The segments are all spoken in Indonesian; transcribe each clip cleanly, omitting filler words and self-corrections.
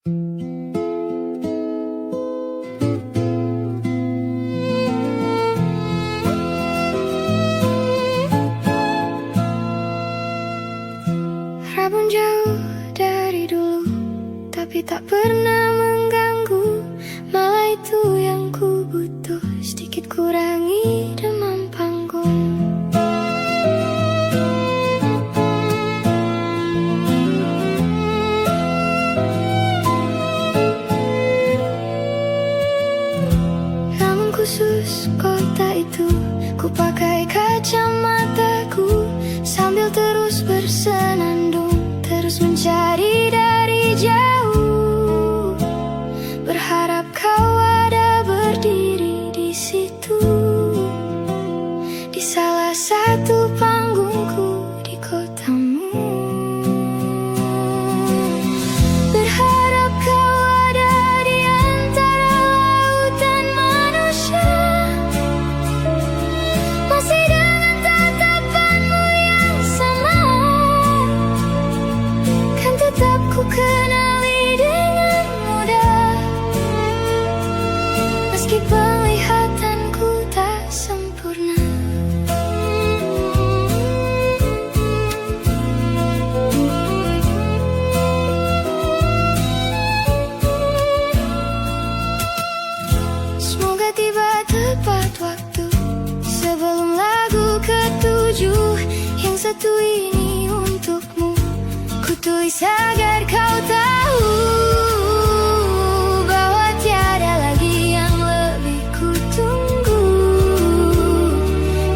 Rabun jauh dari dulu, tapi tak pernah mengganggu. Malah itu yang ku butuh, sedikit kurangi demam panggung. Namun khusus kota itu, ku pakai kacamataku sambil terus bersenandung, terus mencari dari jauh, berharap kau ada berdiri di situ, di salah satu panggungku di kotamu. Berharap kau ada di antara laut dan manusia, masih dengan tatapanmu yang sama. Kan tetap ku kenali dengan mudah, meski penglihatanku tak sempurna. Semoga tiba tepat waktu sebelum lagu ketujuh. Yang satu ini untukmu, ku tulis agar kau tahu bahwa tiada lagi yang lebih ku tunggu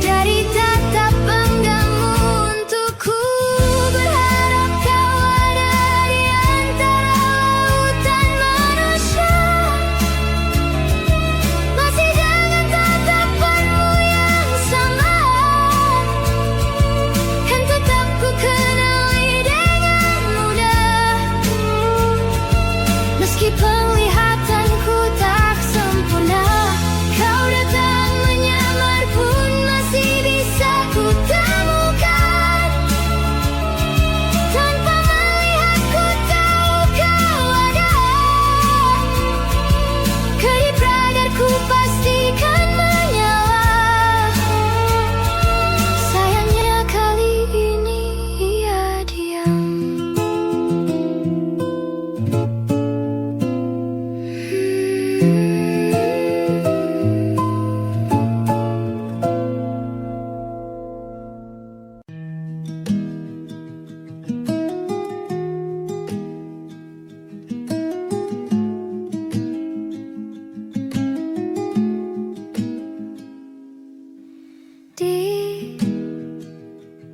dari tatap engganmu untukku. Berharap kau ada di antara laut dan manusia, masih dengan tatapanmu yang sama. Kan tetap ku kenali dengan mudah, meski penglihatanku tak sempurna. Kau datang menyamar pun masih bisa ku temukan. Tanpa melihat ku tahu kau ada. Kedip radarku pastikan menyala. Sayangnya kali ini ia diam.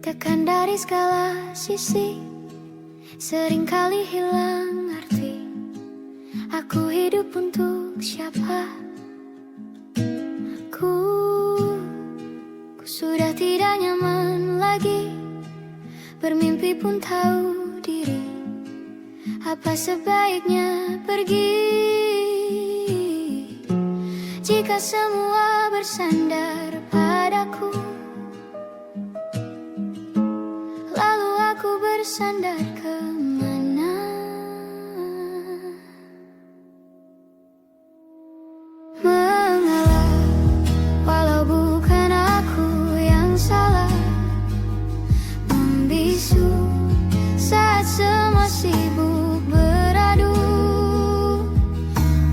Ditekan dari segala sisi, seringkali hilang arti. Aku hidup untuk siapa? Ku sudah tidak nyaman lagi, bermimpi pun tahu diri. Apa sebaiknya pergi jika semua bersandar padaku? Lalu aku bersandar kemana? Mengalah, walau bukan aku yang salah. Membisu saat semua sibuk beradu.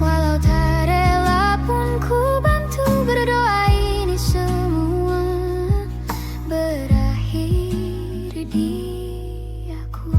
Walau tak rela pun ku bantu berdoa ini semua berakhir di aku.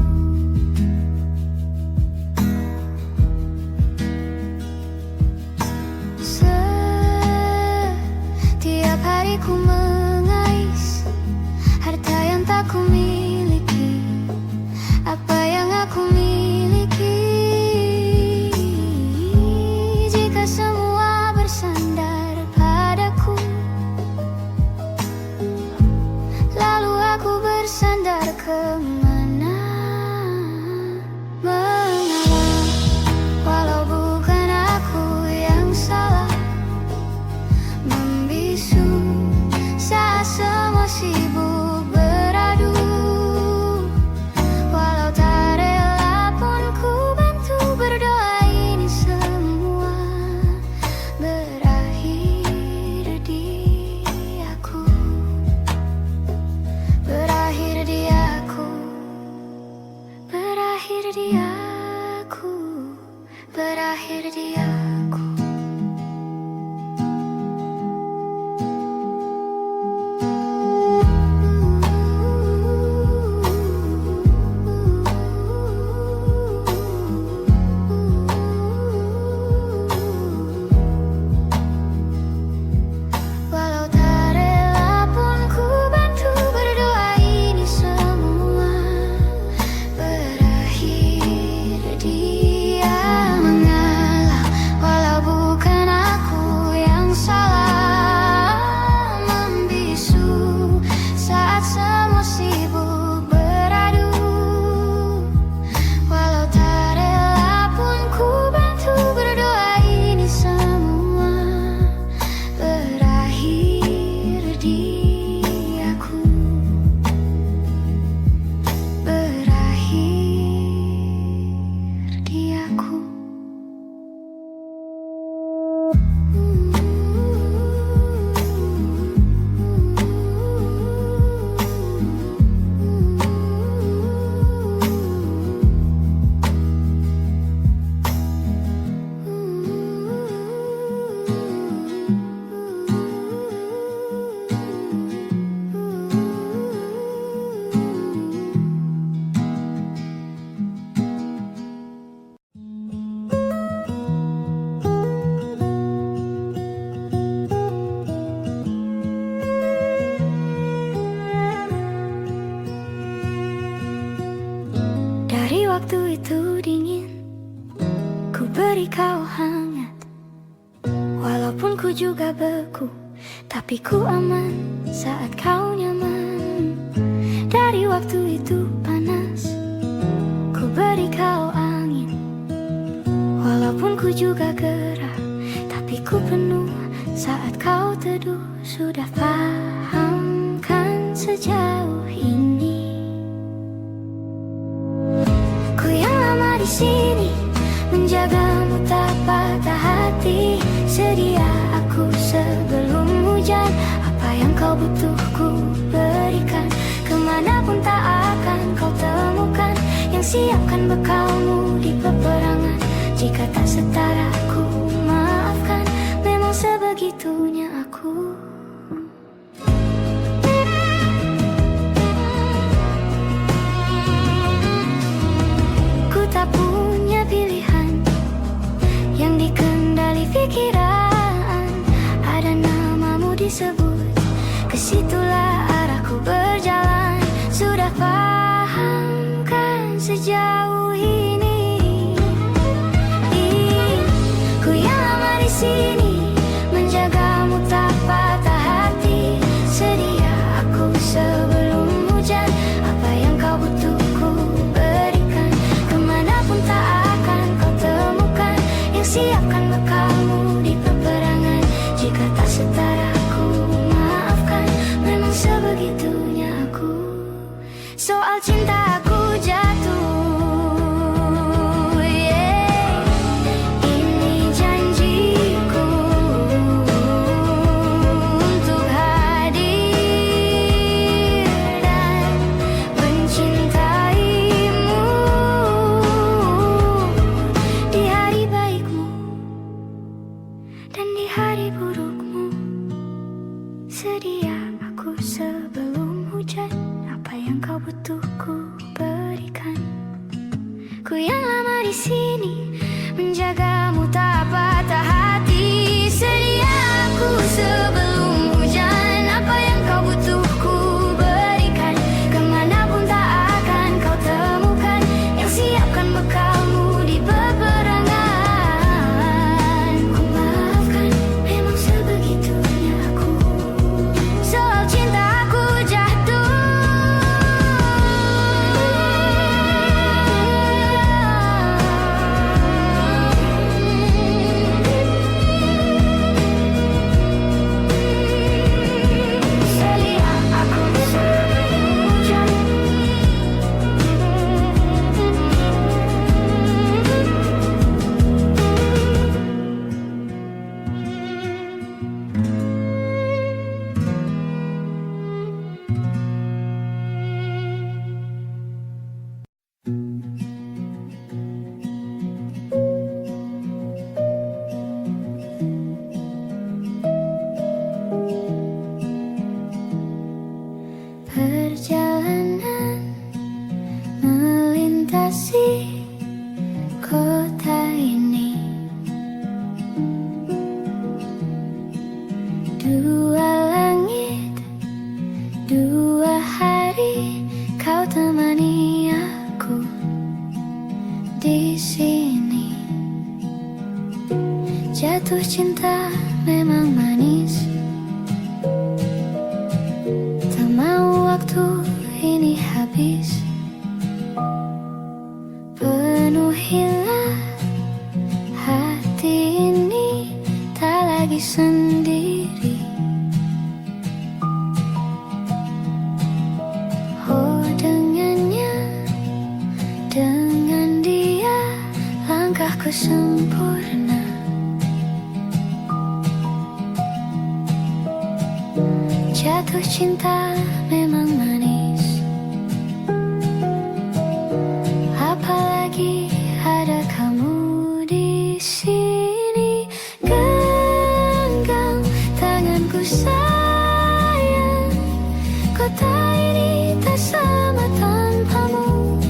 berakhir di aku. Walau tak rela pun ku bantu berdoa ini semua berakhir. Dia mengalah walau bukan aku yang salah, membisu saat semua sibuk beradu. Walau tak rela pun ku bantu berdoa ini semua berakhir di aku. Berakhir di aku. Dari waktu itu dingin, ku beri kau hangat. Walaupun ku juga beku, tapi ku aman saat kau nyaman. Dari waktu itu panas, ku beri kau angin. Walaupun ku juga gerah, tapi ku penuh saat kau teduh. Sudah paham kan sejauh ini? Ku yang lama di sini menjagamu tak patah hati. Sedia aku sebelum hujan. Apa yang kau butuh ku berikan. Kemanapun tak akan kau temukan. Yang siapkan bekalmu di peperangan. Jika tak setara ku maafkan. Memang sebegitunya aku. Ku tak punya pilihan yang dikendali pikiran. Ada namamu disebut, kesitulah arahku berjalan. Sudah paham kan sejauh ini? Ku yang lama di sini menjagamu tak patah hati. Sedia aku sebelum hujan. Apa yang kau butuh ku berikan. Kemanapun tak akan kau temukan. Yang siapkan bekalmu di peperangan. Jika tak setara ku maafkan. Memang sebegitunya aku. Soal cinta aku jatuh. Ini janjiku untuk hadir dan mencintaimu di hari baikmu dan di hari burukmu. Sedia aku sebelum hujan. Apa yang kau butuh ku berikan. Ku yang lama di sini menjagamu tak patah hati. Sedia aku sebelum hujan. Apa yang kau butuh ku berikan. Kemanapun tak akan kau temukan. Yang siapkan bekalmu di peperangan. Ku maafkan, memang sebegitunya aku. Soal cinta aku jatuh. Jatuh cinta memang manis, tak mau waktu ini habis. Penuhilah hati ini, tak lagi sendiri. Oh, dengannya, dengan dia langkahku sempurna. Jatuh cinta memang manis, apalagi ada kamu di sini. Genggam tanganku sayang, kota ini tak sama tanpamu.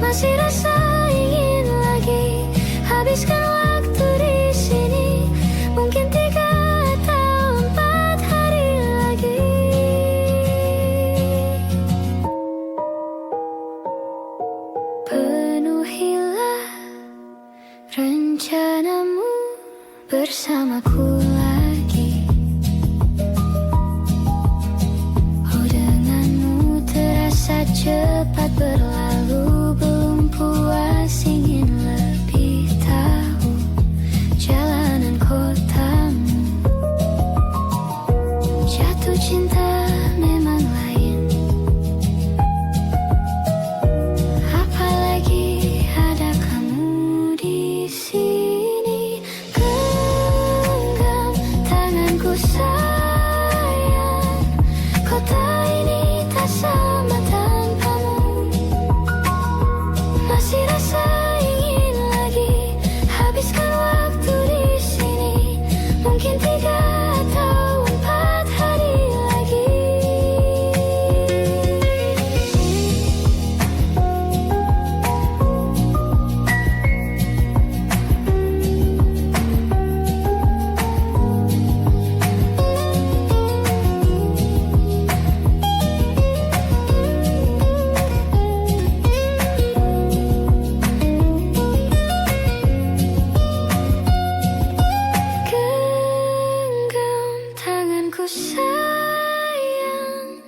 Masih rasa ingin lagi habiskan waktu di sini. Mungkin 3 atau 4 hari lagi. Penuhilah rencanamu bersamaku lagi. Oh, denganmu terasa cepat berlalu. Belum puas ingin lebih tahu jalanan kotamu. Jatuh cinta memang lain, apalagi ada kamu di sini. Genggam tanganku sayang, kota ini tak sama tanpamu. Masih rasa ingin lagi habiskan waktu di sini. Mungkin 3 atau 4 hari lagi. Genggam tanganku sayang,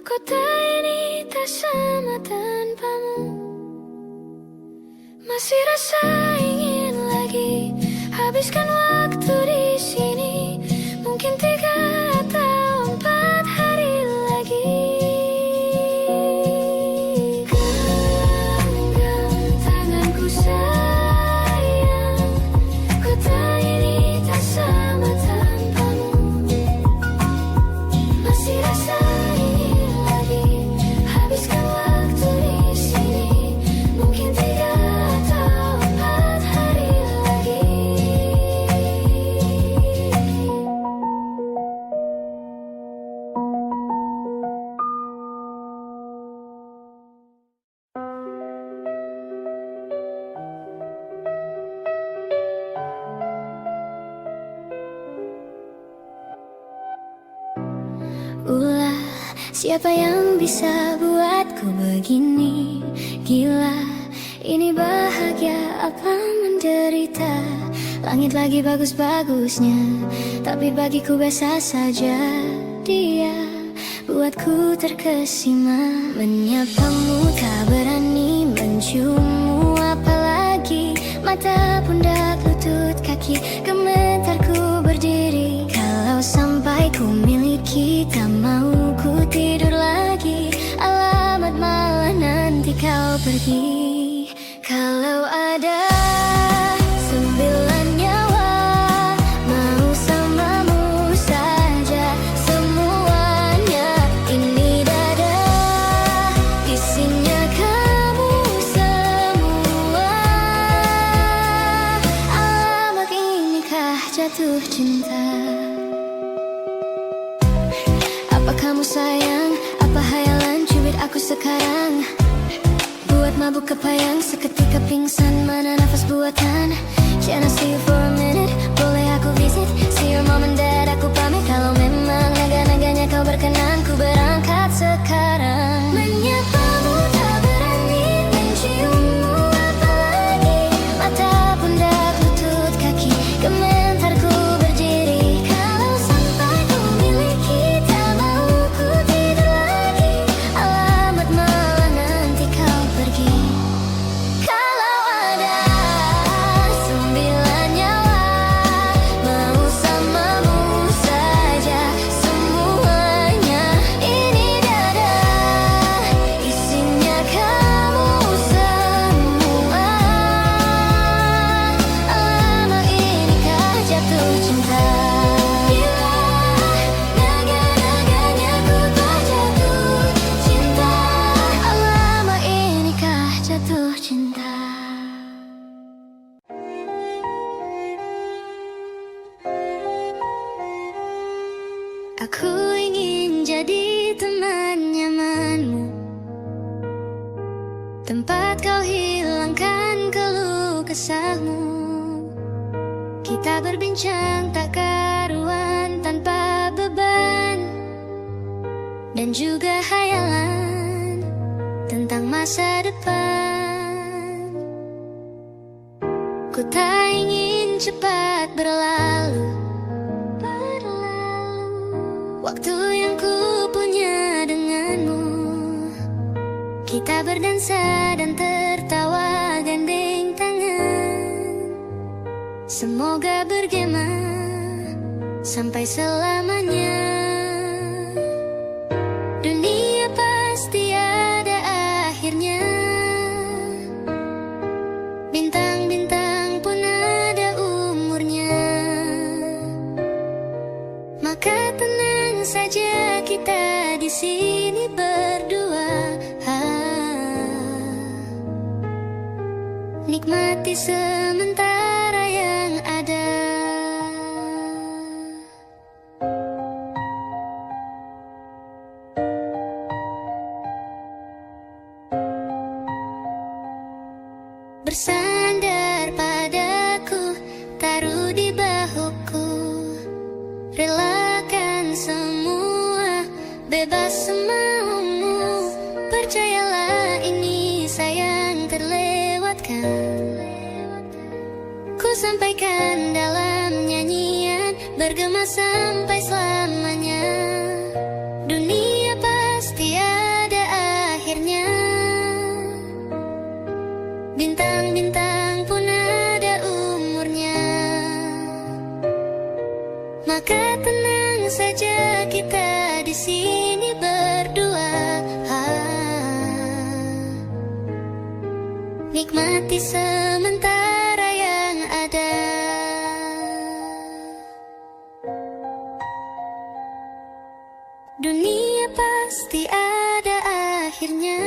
kota ini tak sama tanpamu. Masih rasa ingin lagi habiskan waktu di sini. Mungkin 3 atau 4 hari lagi. Genggam tanganku sayang, kota ini tak sama tanpamu. Masih rasa ingin lagi habiskan waktu di sini. Mungkin 3 atau 4 hari lagi. Ulah, siapa yang bisa buatku begini? Gila, ini bahagia apa menderita? Langit lagi bagus-bagusnya, tapi bagiku biasa saja. Dia buatku terkesima. Menyapamu tak berani, menciummu apalagi. Mata, pundak, lutut, kaki, gemetarku berdiri. Kalau sampai ku miliki, tak mau ku tidur lagi. Alamat malah nanti kau pergi. Kalau ada 9 nyawa, mau samamu saja semuanya. Ini dada, isinya kamu semua. Alamat inikah jatuh cinta? Apa kamu sayang? Apa hayalan cubit aku sekarang? Buat mabuk kepayang, seketika pingsan. Mana nafas buatan? Can I see you for a minute? Boleh aku visit? See your mom and dad, aku pamit. Kalau memang naga-naganya kau berkenan, ku berangkat sekarang. Menyapamu tak berani, menciummu apalagi. Mata, pundak, lutut, kaki, Aku ingin jadi teman nyamanmu, tempat kau hilangkan keluh kesahmu. Kita berbincang tak karuan tanpa beban, dan juga hayalan tentang masa depan. Ku tak ingin cepat berlalu waktu yang ku punya denganmu. Kita berdansa dan tertawa gandeng tangan. Semoga bergema sampai selamanya. Dunia pasti ada akhirnya. Bintang-bintang pun ada umurnya. Maka tenang saja kita di sini berdua. Nikmati sementara yang ada. Bersandar padaku, taruh di bahuku, relakan semua, bebas semaumu. Percayalah ini sayang terlewatkan. Ku sampaikan dalam nyanyian, bergema sampai selamanya. Dunia pasti ada akhirnya. Bintang-bintang pun ada umurnya. Maka tenang saja kita di sini berdua. Nikmati sementara yang ada. Dunia pasti ada akhirnya.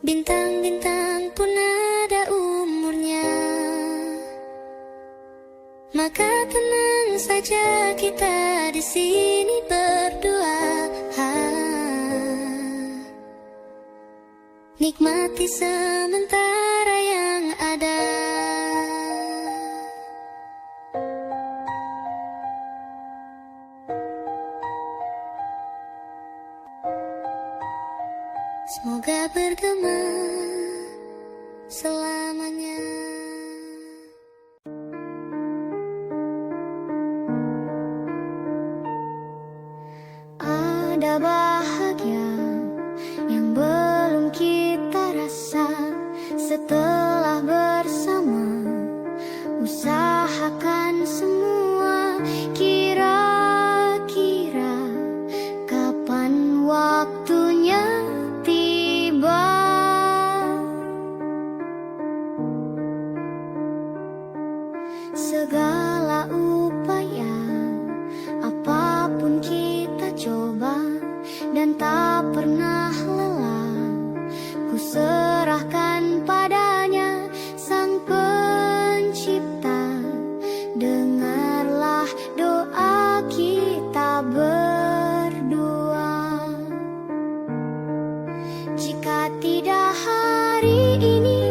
Bintang-bintang pun ada umurnya. Maka tenang saja kita di sini berdua. Nikmati sementara yang ada. Semoga bergema selamanya. Ada bahagia yang belum kita rasa setelah bersama. Usahakan semua, kira-kira kapan waktunya tiba. Segala upaya, apapun kita coba, dan tak pernah lelah. Ku serahkan padanya Sang Pencipta. Dengarlah doa kita berdua. Jika tidak hari ini,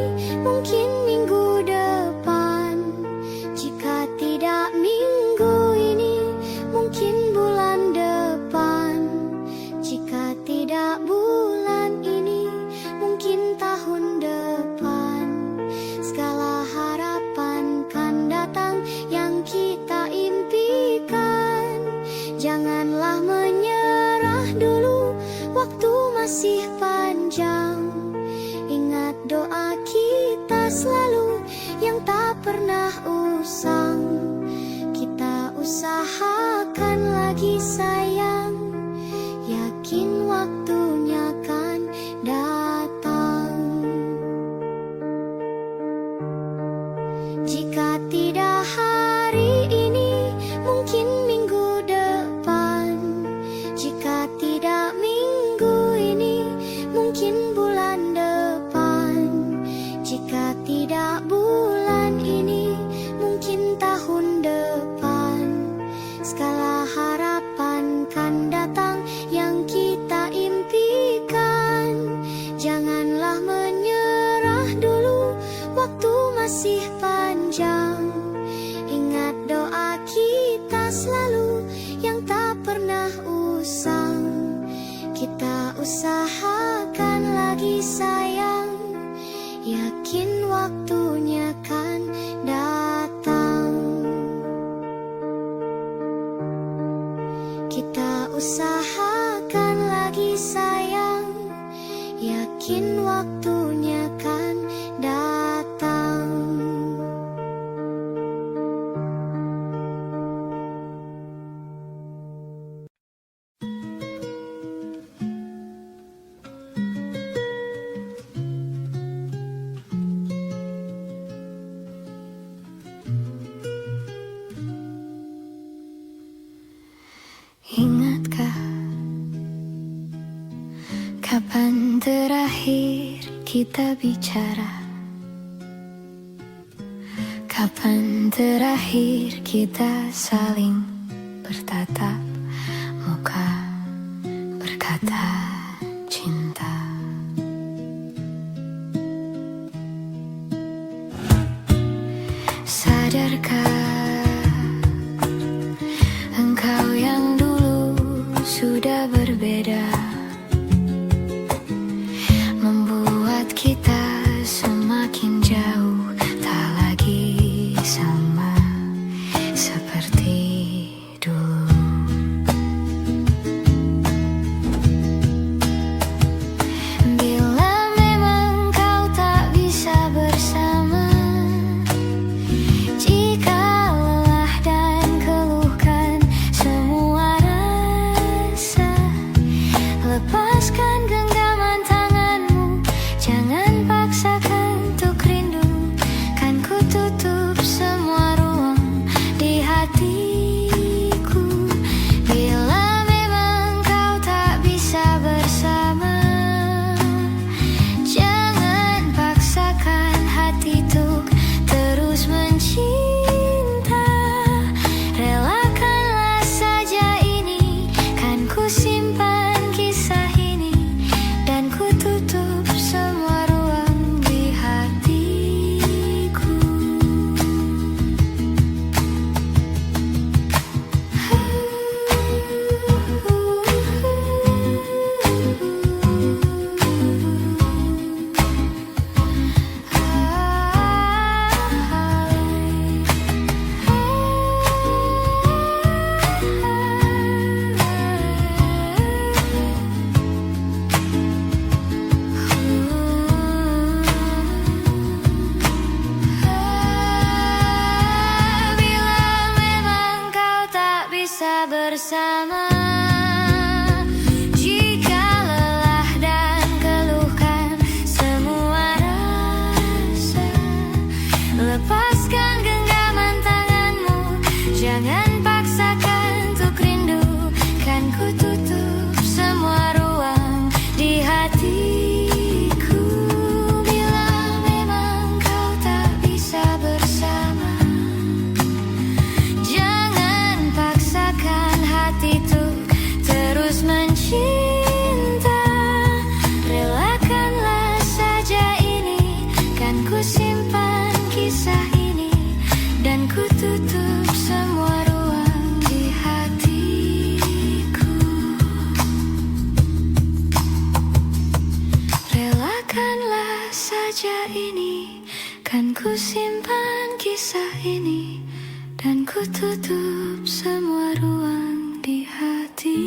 mungkin minggu depan. Jika tidak minggu ini, mungkin bulan depan. Jika tidak bulan ini, mungkin tahun depan. Segala harapan kan datang yang kita impikan. Janganlah menyerah dulu, waktu masih panjang. Ingat doa kita selalu yang tak pernah usang. Kita usahakan lagi sayang, yakin waktunya kan datang. Jika tidak hari ini, mungkin minggu depan. Jika tidak minggu ini, mungkin bulan depan. Jika tidak bulan masih panjang. Ingat doa kita selalu yang tak pernah usang. Kita usahakan lagi sayang, yakin waktunya kan datang. Kita usahakan lagi sayang, yakin waktunya kan datang. Ingatkah kapan terakhir kita bicara? Kapan terakhir kita saling bertatap muka, berkata cinta? Sadarkah engkau yang dulu sudah berbeda, membuat kita semakin jauh, tak lagi sama seperti dulu. Bila memang kau tak bisa bersama, jika lelah dan keluhkan semua rasa, lepaskan genggaman tanganmu, jangan paksakan untuk rindu. Kan ku tutup semua ruang di hatiku. Bila memang kau tak bisa bersama, jangan paksakan hati untuk terus mencinta. Relakanlah saja ini, kan ku simpan kisah ini, dan ku tutup semua ruang di hatiku. Bila memang kau tak bisa bersama, jika lelah dan keluhkan semua rasa, lepaskan genggaman tanganmu, jangan paksakan untuk rindu. Kan ku tutup semua ruang di hatiku. Bila memang kau tak bisa bersama, jangan paksakan hati untuk terus mencinta. Relakanlah saja ini, kan ku simpan kisah ini, dan ku tutup semua ruang di hatiku. Relakanlah saja ini, kan ku simpan kisah ini, dan ku tutup semua ruang di hatiku.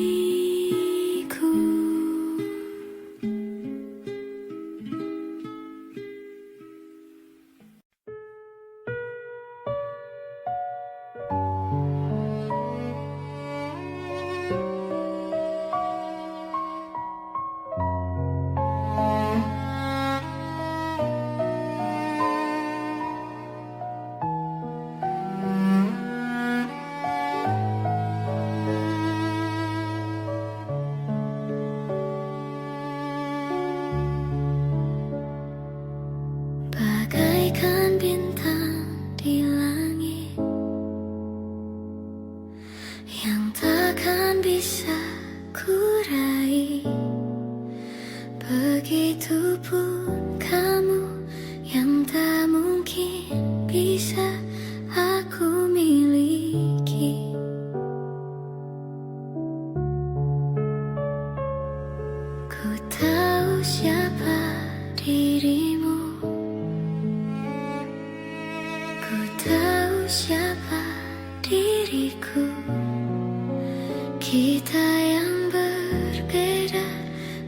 Bagaikan bintang di langit yang takkan bisa ku raih, begitupun kamu yang tak mungkin siapa diriku. Kita yang berbeda,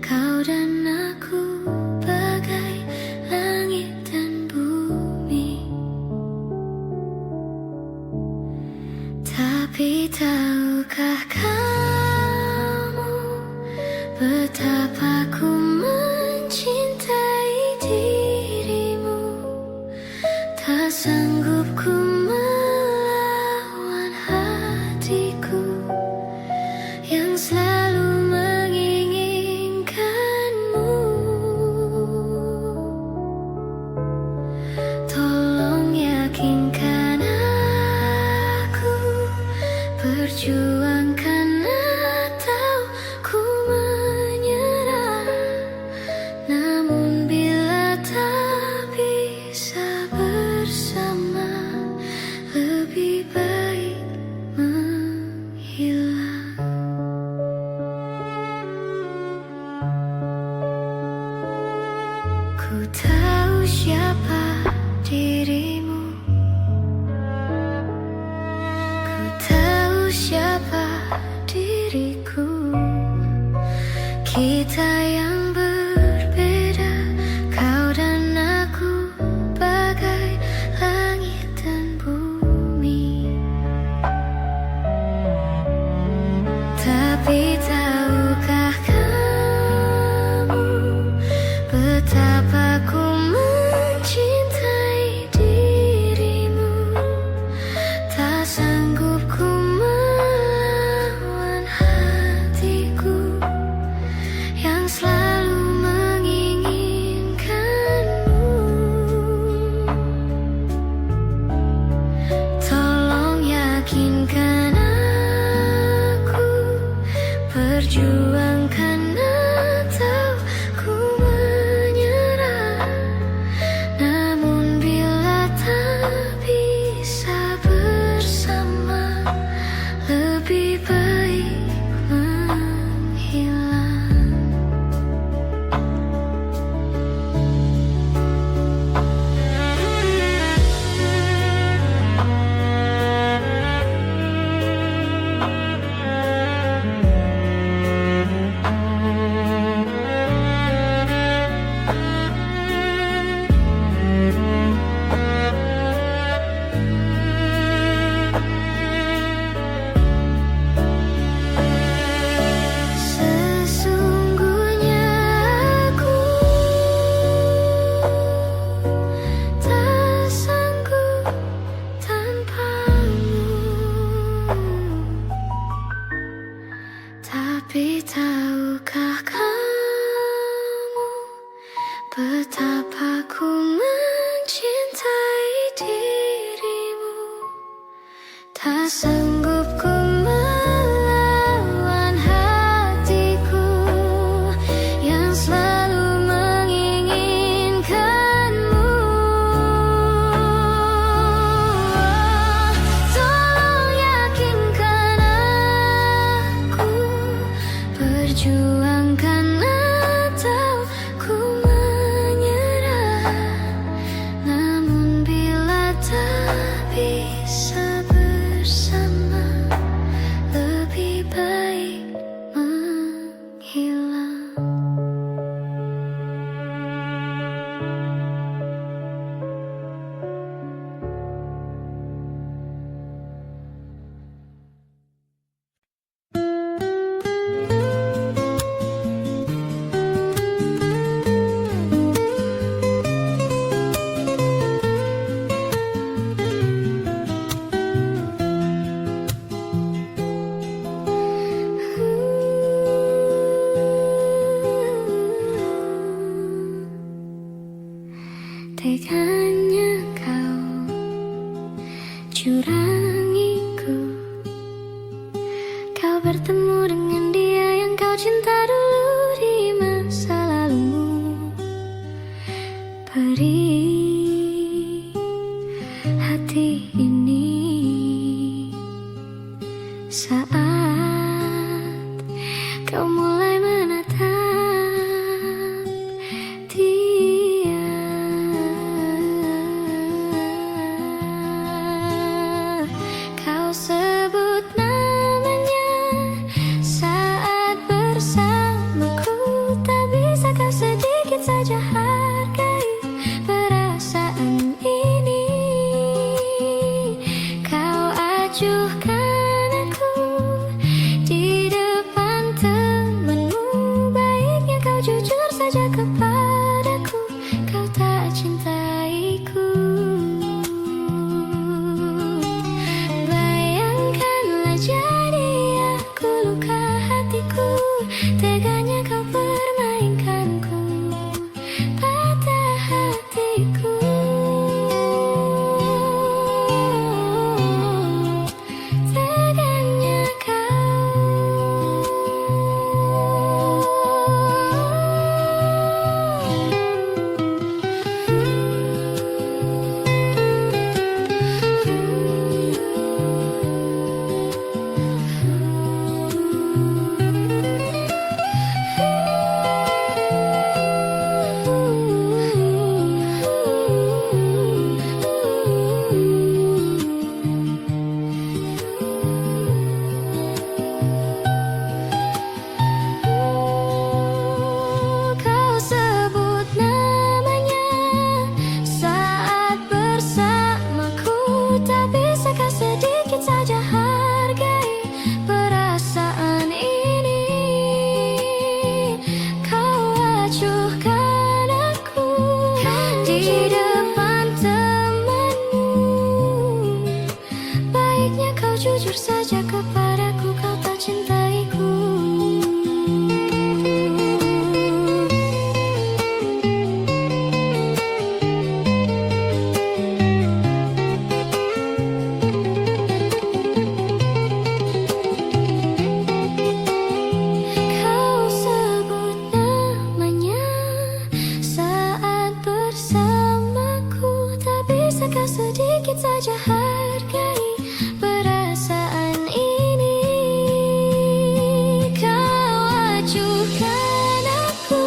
kau dan aku, bagai langit dan bumi. Tapi tahukah kamu betapa ku mencintai dirimu. Tak sanggup ku melawan hatiku yang selalu menginginkanmu. Tolong yakinkan aku, perjuangkan atau ku menyerah. Namun bila tak bisa bersama, lebih baik menghilang. Ku tahu siapa dirimu, ku tahu siapa diriku. Kita yang berbeda, kau dan aku, bagai langit dan bumi. Tapi tahukah kamu betapa ku mencintai dirimu. Tak sanggup ku melawan hatiku yang selalu menginginkanmu. Tolong yakinkan aku, perjuangkan atau ku menyerah. Namun bila tak bisa bersama, lebih baik menghilang. Sesungguhnya aku tak sanggup tanpamu. Tapi tahukah kamu betapa ku mencintai dirimu. Tak sanggup ku melawan hatiku yang selalu menginginkanmu. Tolong yakinkan aku, perjuangkan atau ku menyerah. Namun bila tak bisa bersama, lebih baik menghilang. Teganya kau curangiku. Kau bertemu dengan dia yang kau cinta dulu di masa lalumu. Perih hati ini saat kau mulai menatap dia. kau sedikit saja hargai perasaan ini. Kau acuhkan aku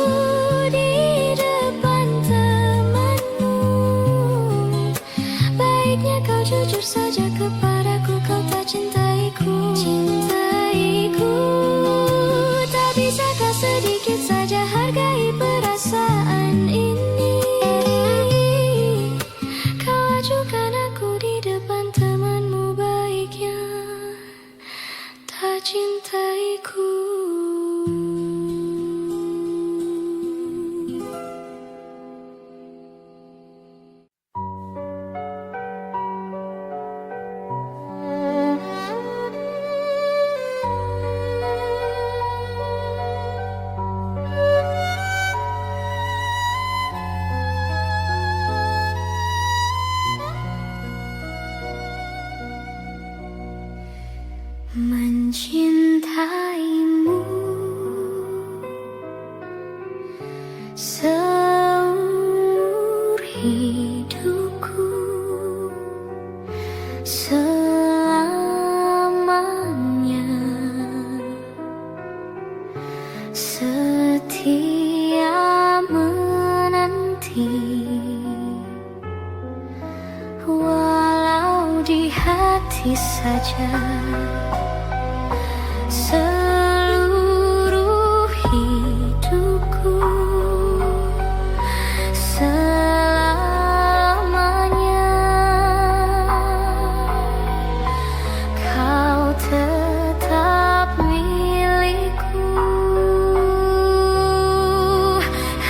di depan temanmu. Baiknya kau jujur saja kepadaku, kau tak cintaiku. Tak bisakah sedikit saja hargai perasaan ini? Kau acuhkan aku di depan temanmu, baiknya tak cintaiku. Mencintaimu seumur hidupku, selamanya setia menanti, walau di hati saja. Seluruh hidupku selamanya kau tetap milikku.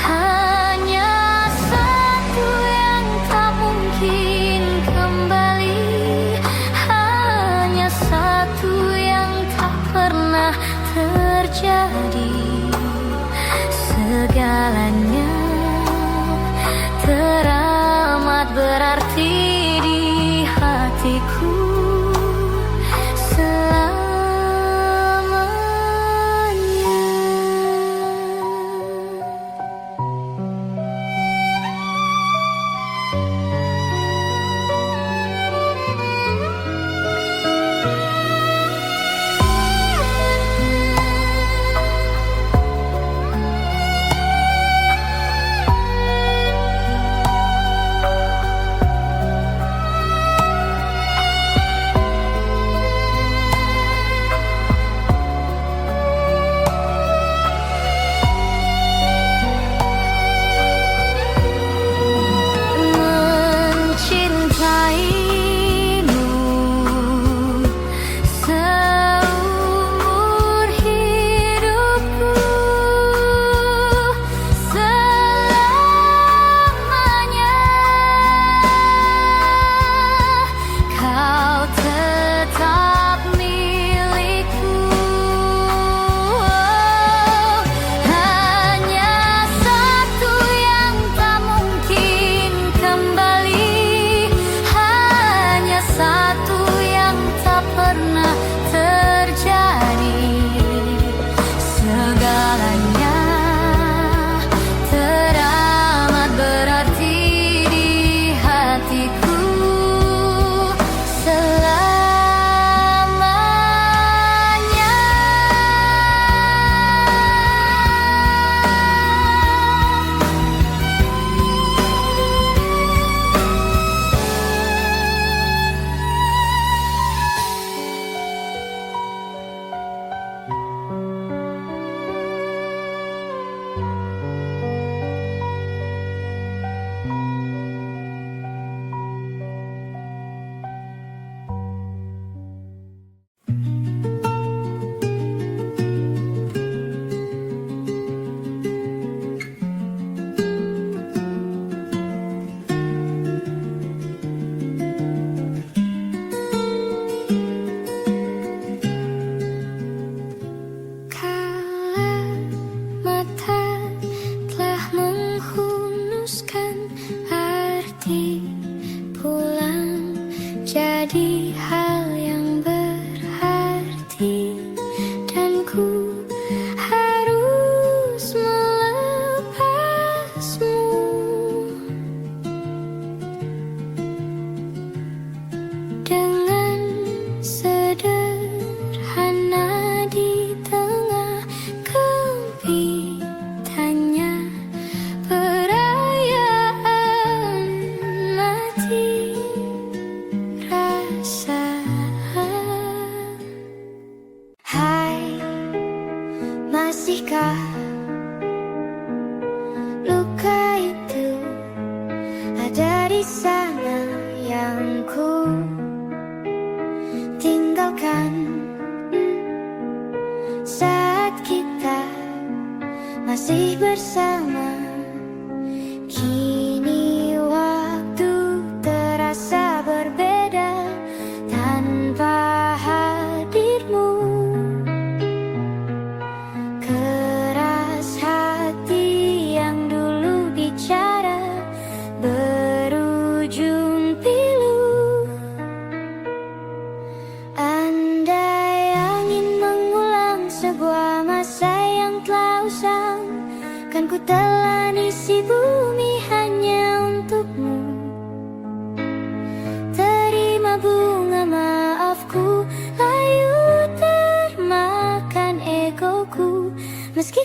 Hanya satu yang tak mungkin kembali, hanya satu yang tak pernah terjadi. Segalanya teramat berarti di hatiku selamanya.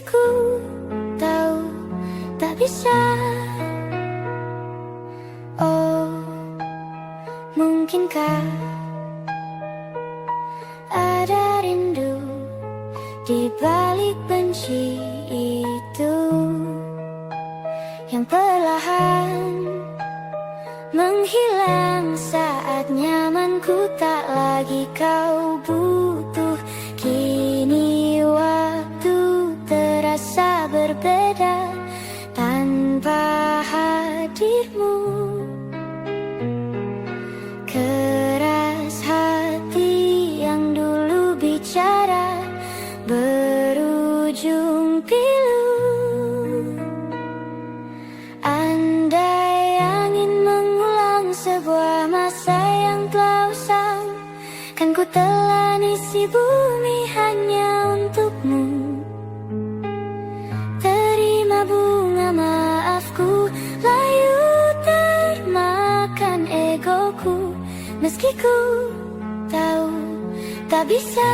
ku tahu tak bisa. Oh, mungkinkah ada rindu di balik benci itu yang perlahan menghilang saat nyamanku tak lagi kau butuh. Kini waktu terasa berbeda tanpa hadirmu. Keras hati yang dulu bicara berujung pilu. Andai angin mengulang sebuah masa yang telah usang, kan ku telan isi bumi hanya untukmu. Terima bunga maafku, layu termakan egoku. Meski ku tahu tak bisa.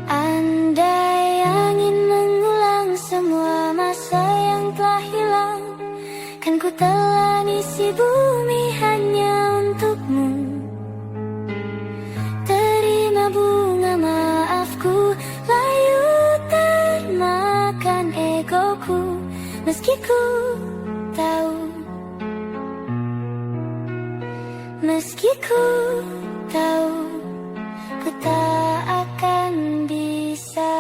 Andai angin mengulang semua masa yang telah hilang, kan ku telan isi bumi hanya untukmu. Terima bunga maafku, layu termakan egoku. Meski ku tahu, meski ku tahu, ku tak akan bisa.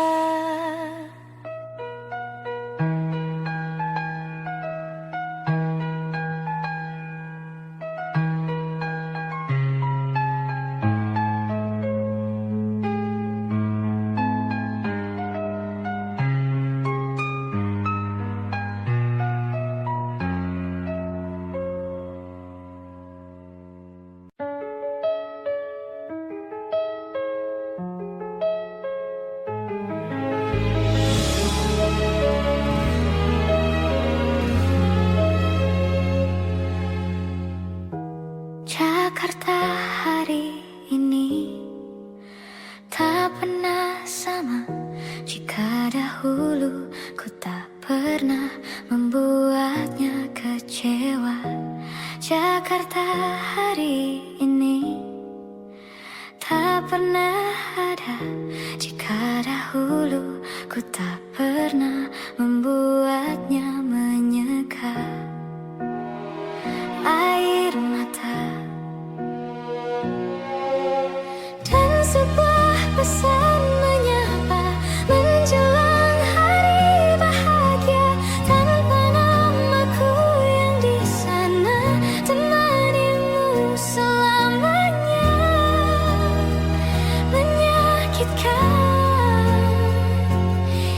Jakarta hari ini tak pernah sama. Jika dahulu ku tak pernah membuatnya kecewa, Jakarta hari ini tak pernah ada. Jika dahulu ku tak pernah membuatnya menyeka. Air mata dan sebuah pesan menyapa menjelang hari bahagia. Tanpa namaku yang di sana, temanimu selamanya. Menyakitkan,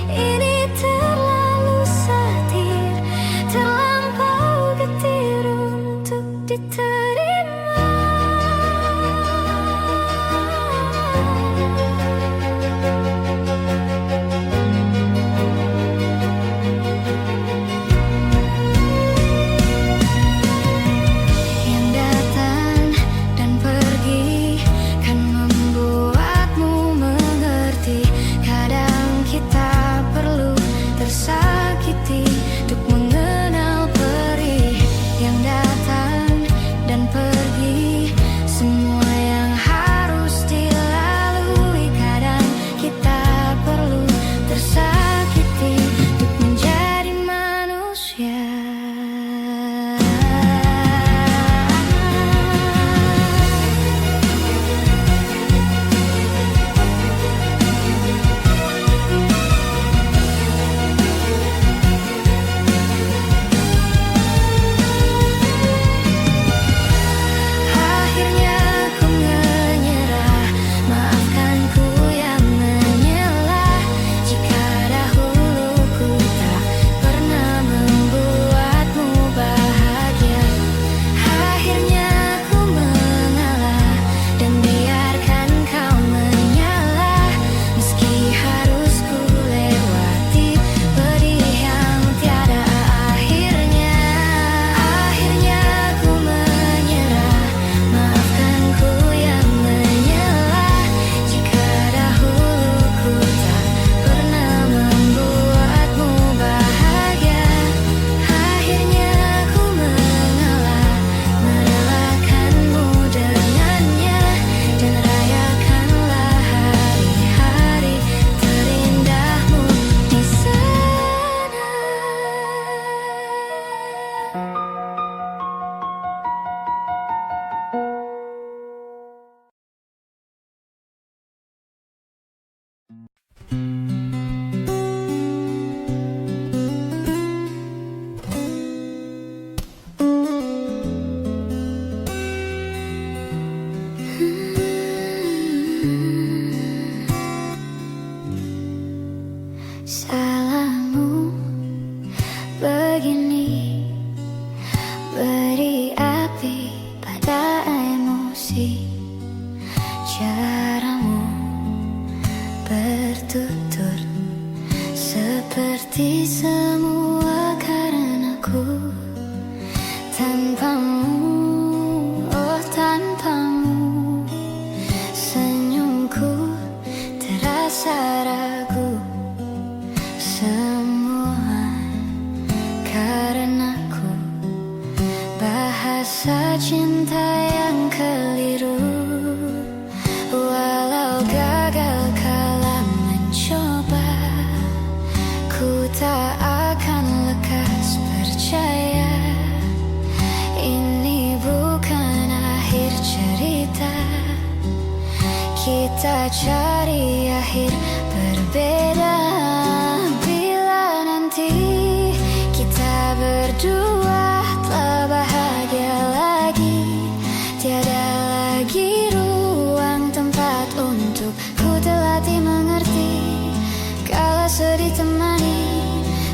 ini terlalu setir, terlampau berarti semua karenaku. Tanpamu, oh tanpamu, senyumku terasa ragu. Semua karenaku, bahasa cinta yang keliru. Walau gagal kala mencoba, ku tak akan lekas percaya. Ini bukan akhir cerita, kita cari akhir berbeda. Bila nanti kita berdua telah bahagia lagi, tiada lagi ruang tempat untuk ku terlatih mengerti. Kalau sedih temani,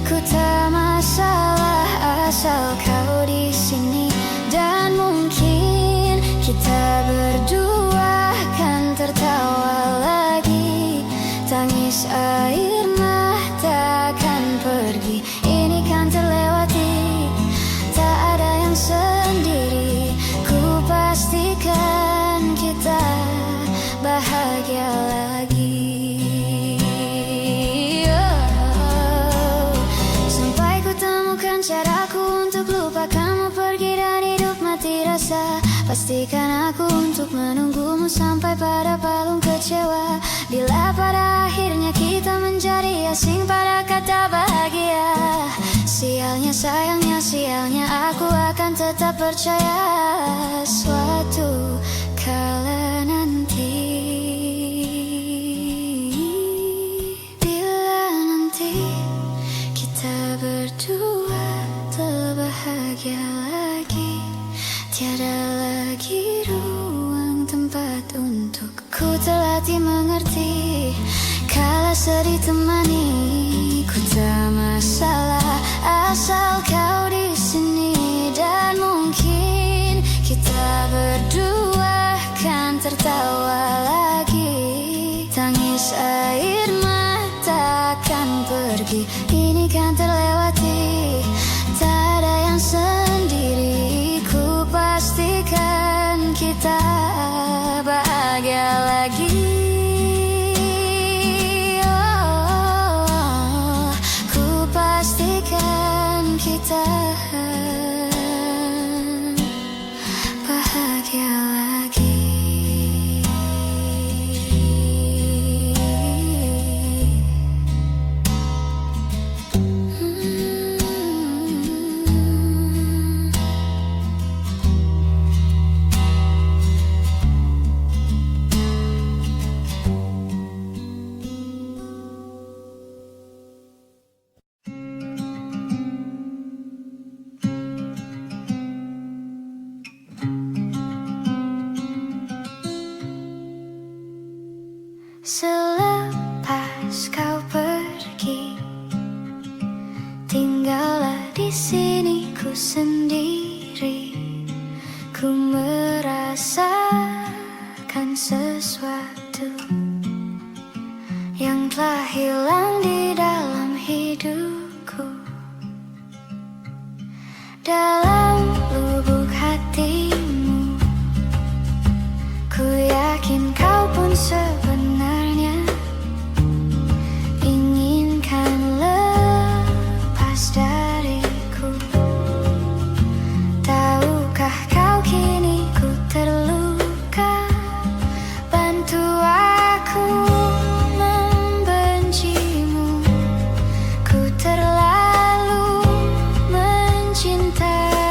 ku tak masalah asal kau di sini. Dan mungkin kita berdua kan tertawa lagi, tangis air mata akan pergi. Ini kan terlewati, tak ada yang sendiri. Ku pastikan kita bahagia lagi. Sampai ku temukan caraku untuk lupa kamu pergi dan hidup mati rasa. Pastikan aku untuk menunggumu sampai pada palung kecewa. Bila pada akhirnya kita menjadi asing pada kata bahagia, sialnya sayangnya sialnya aku akan tetap percaya. Suatu kala nanti, bila nanti kita berdua telah bahagia lagi, tiada lagi ruang tempat untuk ku terlatih mengerti. Kala sedih temani, ku tak masalah asal kau di sini. Dan mungkin kita berdua kan tertawa lagi, tangis air mata akan pergi. Ini kan terlewati, tak ada yang sendiri. Ku pastikan kita bahagia lagi. Oh, ku pastikan kita bahagia lagi. Selepas kau pergi, tinggallah di sini ku sendiri. Ku merasakan sesuatu yang telah hilang di dalam hidupku. Dalam lubuk hatimu, ku yakin kau pun sebenarnya inginkan lepas dariku. Tahukah kau kini ku terluka? Bantu aku membencimu. Ku terlalu mencintai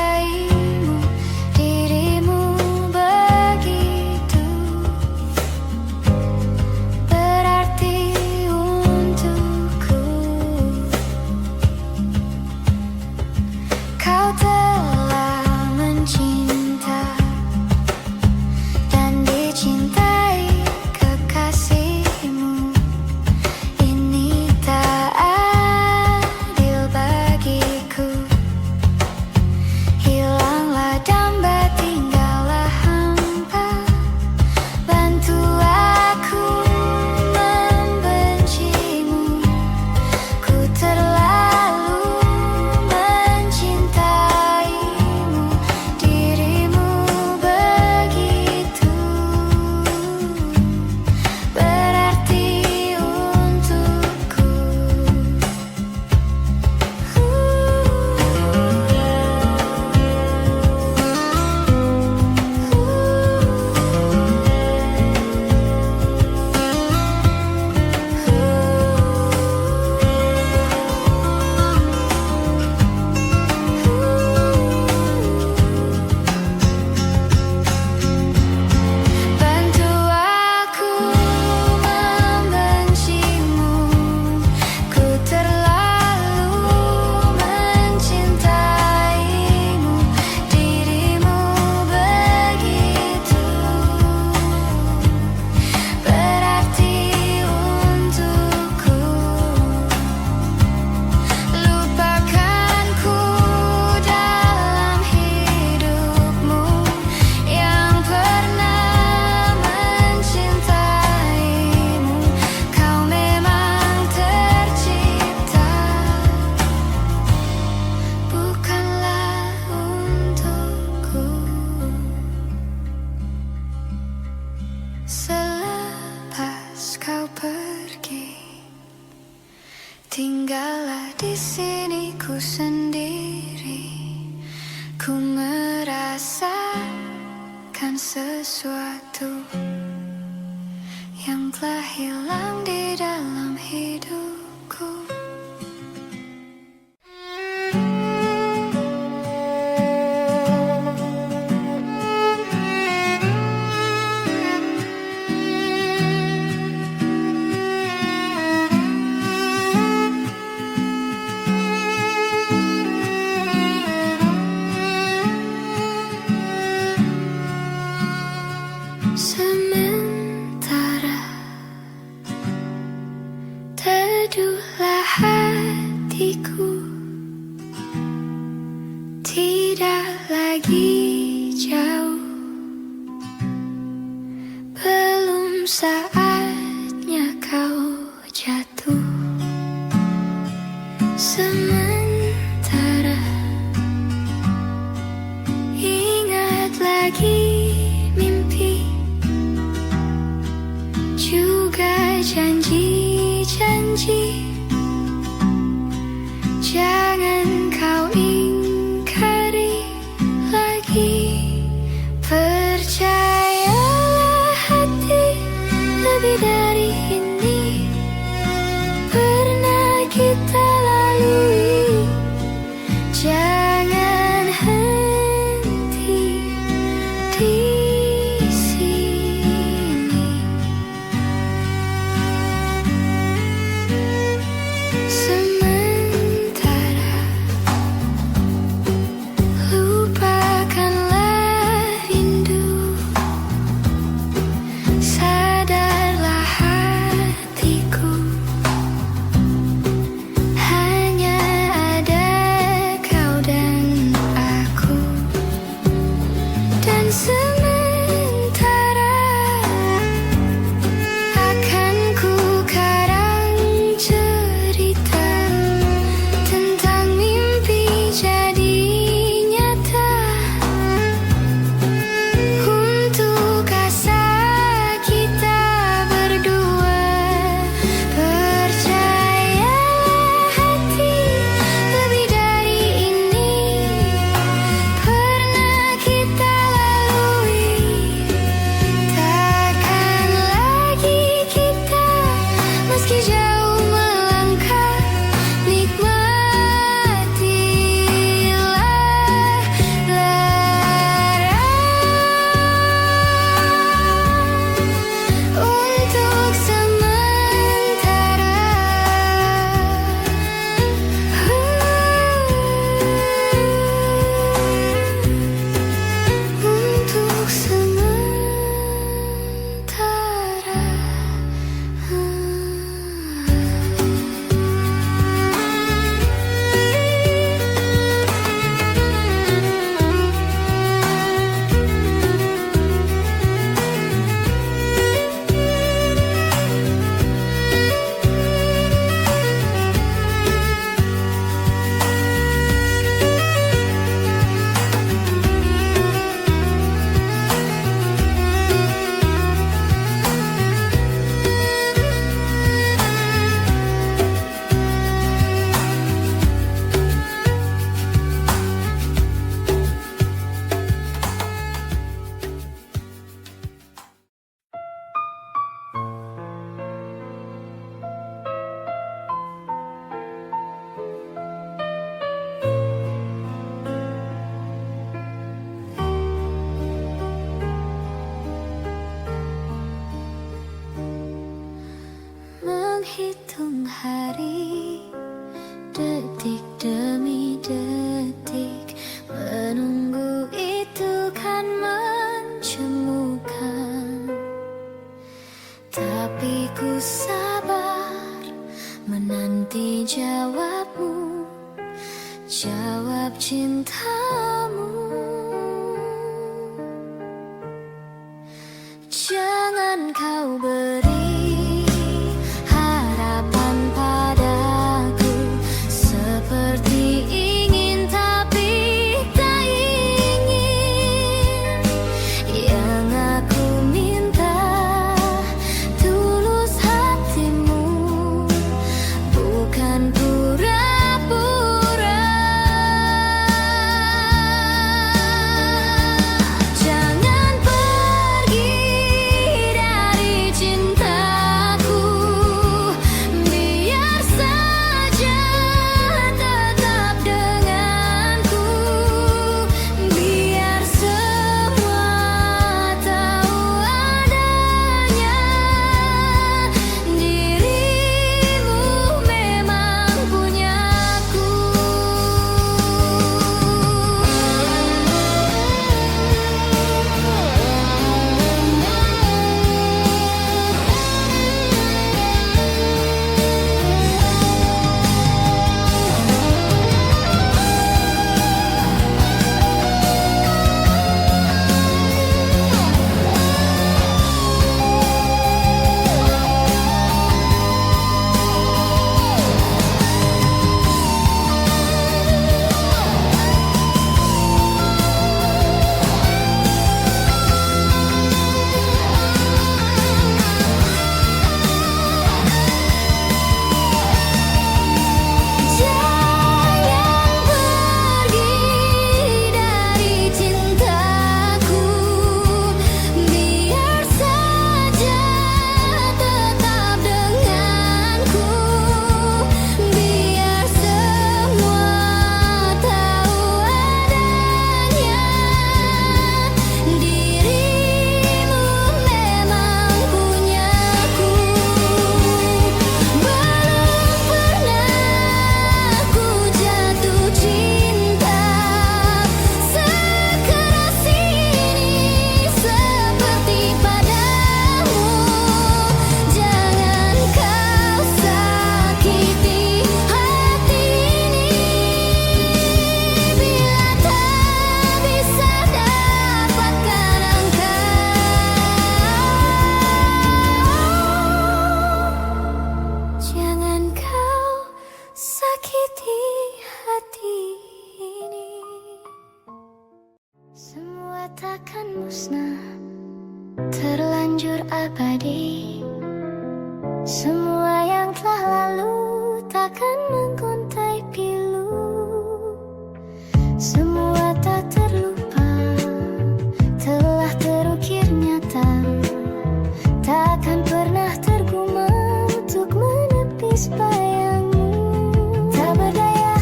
Selepas kau pergi, tinggallah di sini ku sendiri. Ku merasakan sesuatu yang telah hilang di dalam hidupku. Sementara teduhlah hatiku, tidak lagi jauh, belum saatnya kau jatuh. Sementara ingat lagi juga janji-janji, jangan kau ingkari lagi. Percayalah hati, lebih dari ini pernah kita lalui. Jangan henti di menghitung hari, detik demi detik, menunggu itu kan mencemukan. Tapi ku sabar menanti jawabmu, jawab cintamu. Jangan kau beri minta musnah, terlanjur abadi. Semua yang telah lalu takkan menggontai pilu. Semua tak terlupa, telah terukir nyata. Takkan pernah tergumam untuk menepis bayangmu. Tak berdaya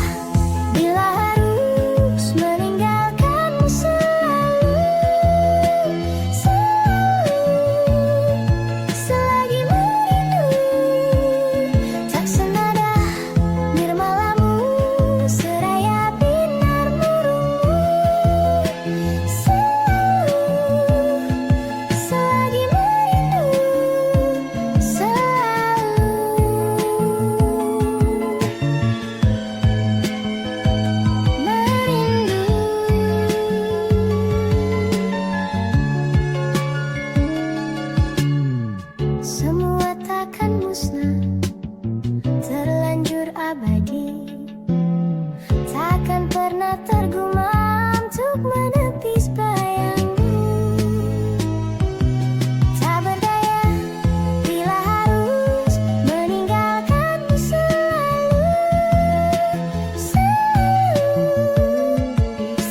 bila harus meninggalkanmu selalu. Selagi merindu, tak senada nirmalamu seraya binar murungmu. Selagi merindu, semua takkan musnah, terlanjur abadi. Takkan pernah tergumam untuk menepis bayangmu. Tak berdaya bila harus meninggalkanmu selalu.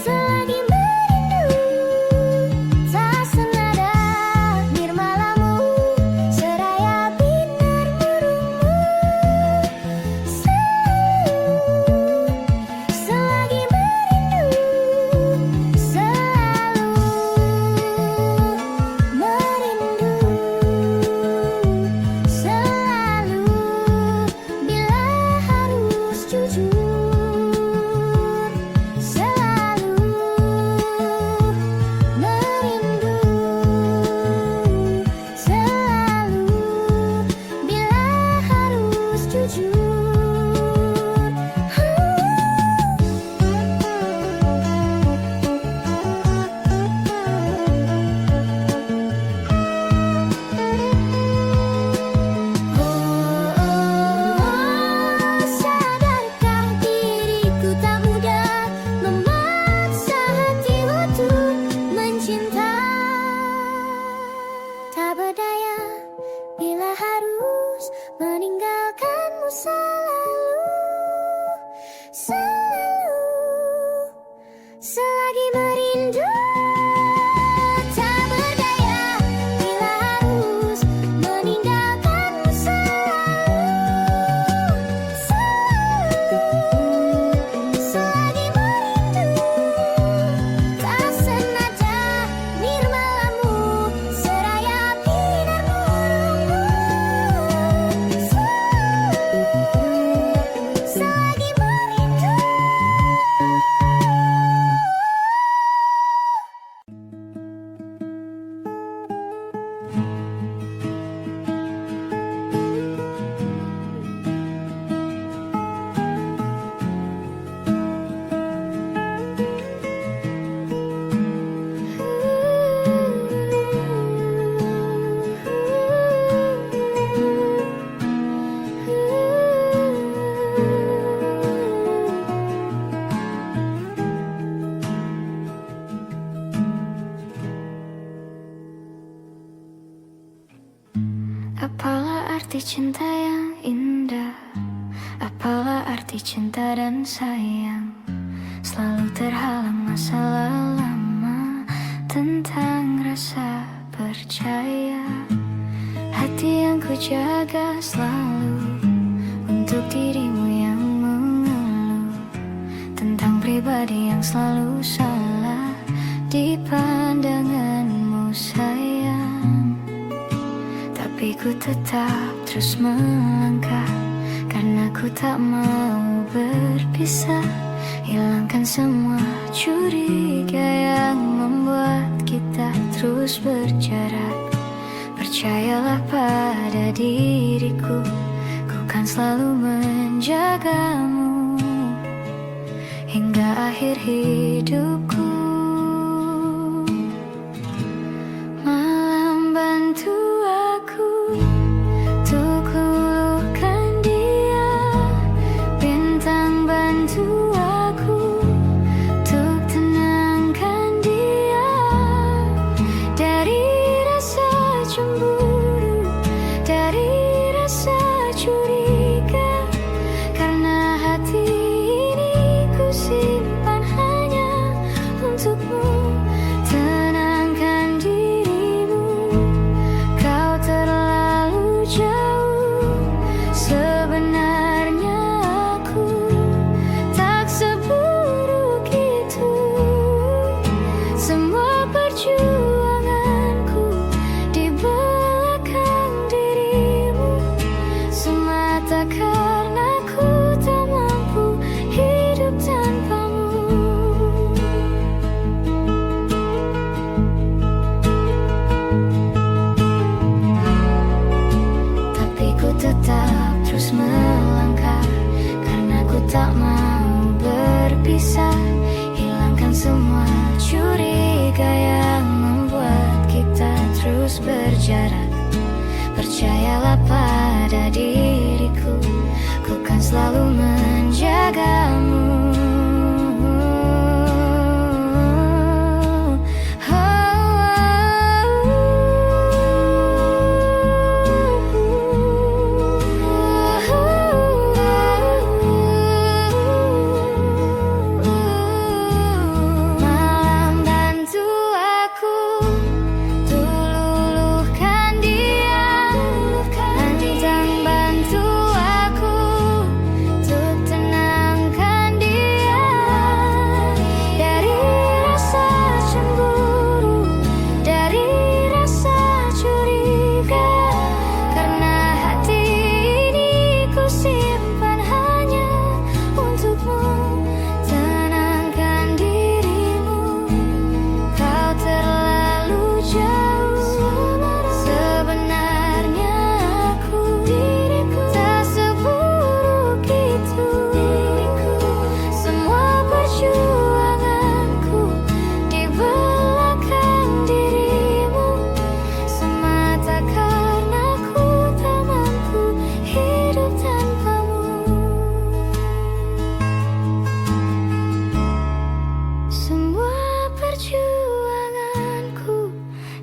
Selagi merindu, tak senada nirmalamu seraya binar murungmu. Selagi merindu, selalu merindu, selalu bila harus jujur. Selalu merindu, selalu bila harus jujur. Sadarkah diriku tak mudah memaksa hati untuk mencinta. Tak berdaya bila harus meninggalkanmu selalu. Selagi merindu. Tak berdaya bila harus meninggalkanmu selalu. Selagi merindu, tak senada nirmalamu seraya binar murungmu. Selagi merindu. Apalah arti cinta yang indah? Apalah arti cinta dan sayang? Selalu terhalang masalah lama tentang rasa percaya. Hati yang ku jaga selalu untuk dirimu yang mengeluh tentang pribadi yang selalu salah di pandanganmu sayang. Tapi ku tetap terus melangkah karena ku tak mau berpisah. Hilangkan semua curiga yang membuat kita terus berjarak. Percayalah pada diriku, ku kan selalu menjagamu hingga akhir hidupku. Malam bantu aku untuk luluhkan dia, bintang bantu aku untuk tenangkan dia. terus berjarak. Percayalah pada diriku, ku kan selalu menjagamu.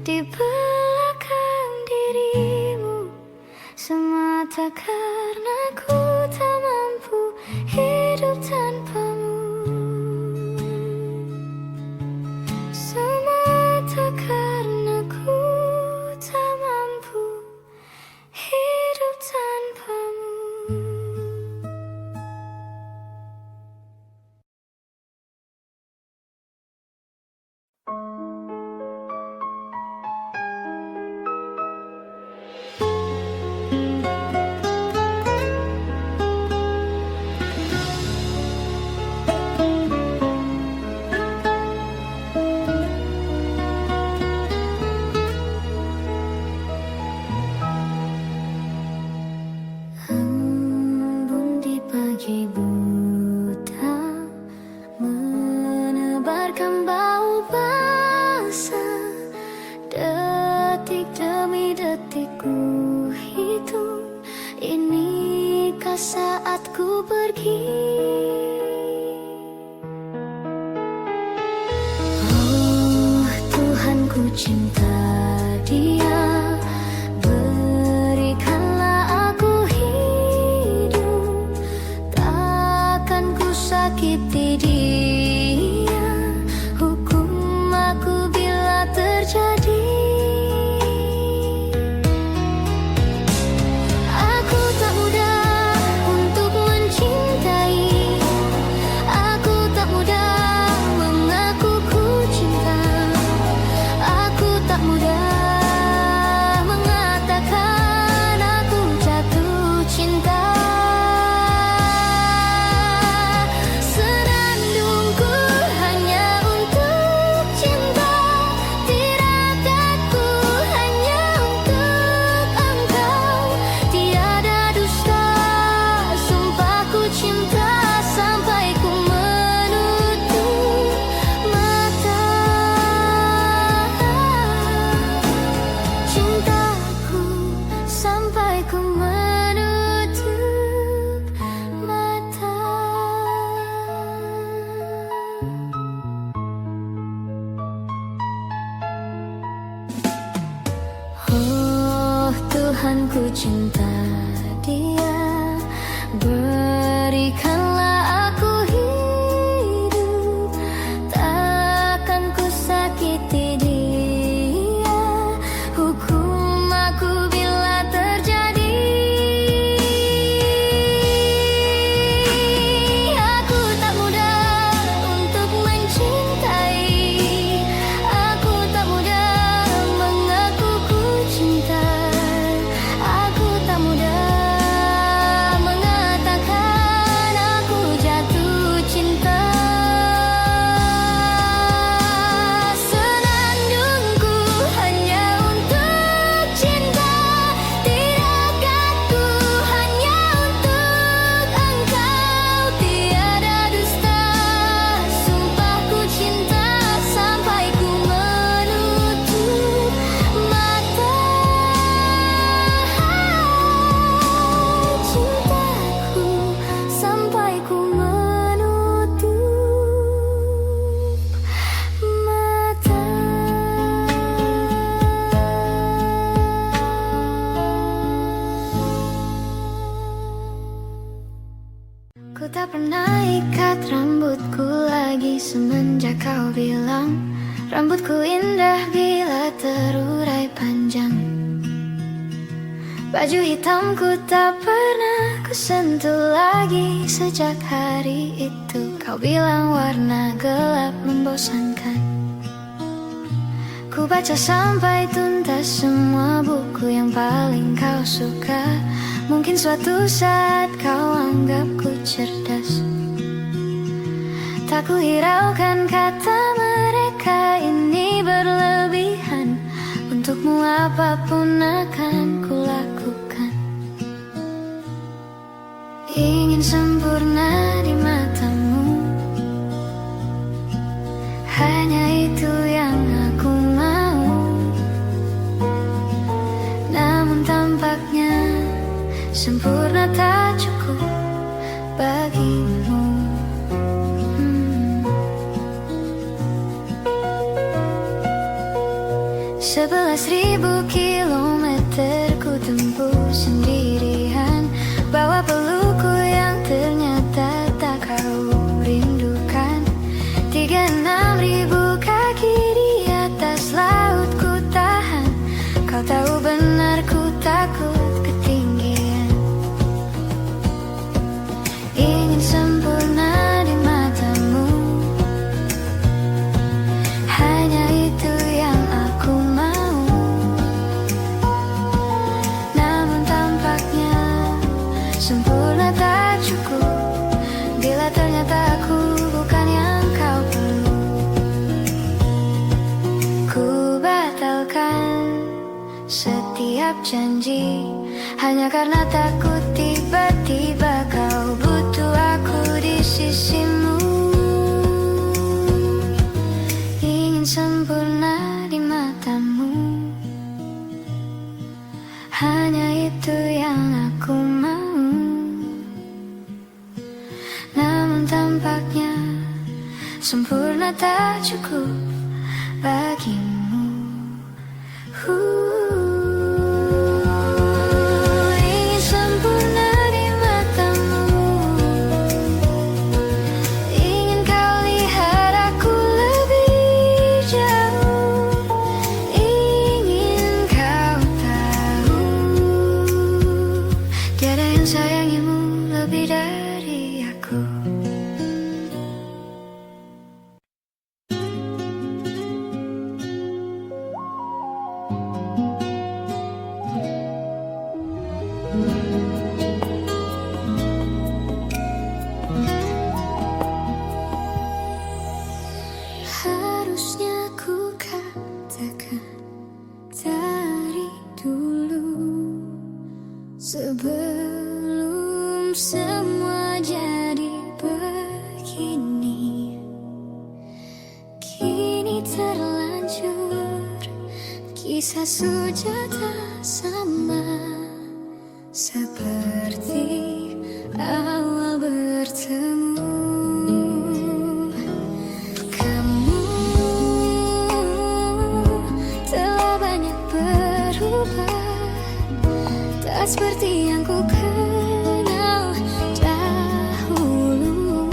Di belakang dirimu, semata karena ku tak mampu hidup tanpamu. Semata karena ku tak mampu hidup tanpamu. Embun di pagi buta menebarkan bau basah. Detik demi detik ku hitung, inikah saatku pergi. Oh Tuhan, ku cinta dia. Sakiti dia, hukum aku bila terjadi. Aku tak mudah untuk mencintai, aku tak mudah mengaku ku cinta, aku tak mudah mengatakan aku jatuh cinta. Oh Tuhan, ku cinta dia, berikanlah aku hidup, takkan ku sakiti dia, hukum aku bila terjadi. Aku tak mudah untuk mencintai, aku tak mudah mengaku ku cinta, aku tak mudah bilang rambutku indah bila terurai panjang. Baju hitamku tak pernah kusentuh lagi sejak hari itu. Kau bilang warna gelap membosankan. Ku baca sampai tuntas semua buku yang paling kau suka. Mungkin suatu saat kau anggapku cerdas. Tak ku hiraukan kata mereka ini berlebihan. Untukmu apapun akan ku lakukan. Ingin sempurna di matamu, hanya itu yang aku mau. Namun tampaknya sempurna tak cukup bagimu. 11.000 kilometer ku tempuh sendirian. Bawa pelukku yang ternyata tak kau rindukan. 36.000 kaki di atas laut ku tahan. Kau tahu benar ku takut ketinggian. Ingin sempurna di matamu, hanya itu yang aku mau. Namun tampaknya sempurna tak cukup bila ternyata aku bukan yang kau perlu. Ku batalkan setiap janji hanya karena takut tiba-tiba kau butuh aku di sisimu. Ingin sempurna di matamu, hanya itu yang aku mau. Namun tampaknya sempurna tak cukup bagimu. Ingin sempurna di matamu, ingin kau lihat aku lebih jauh. Ingin kau tahu tiada yang sayangimu lebih dari aku. Harusnya ku katakan dari dulu, sebelum semua jadi begini. Kini terlanjur, kisah sudah tak sama seperti awal bertemu. Kamu telah banyak berubah, tak seperti yang ku kenal dahulu.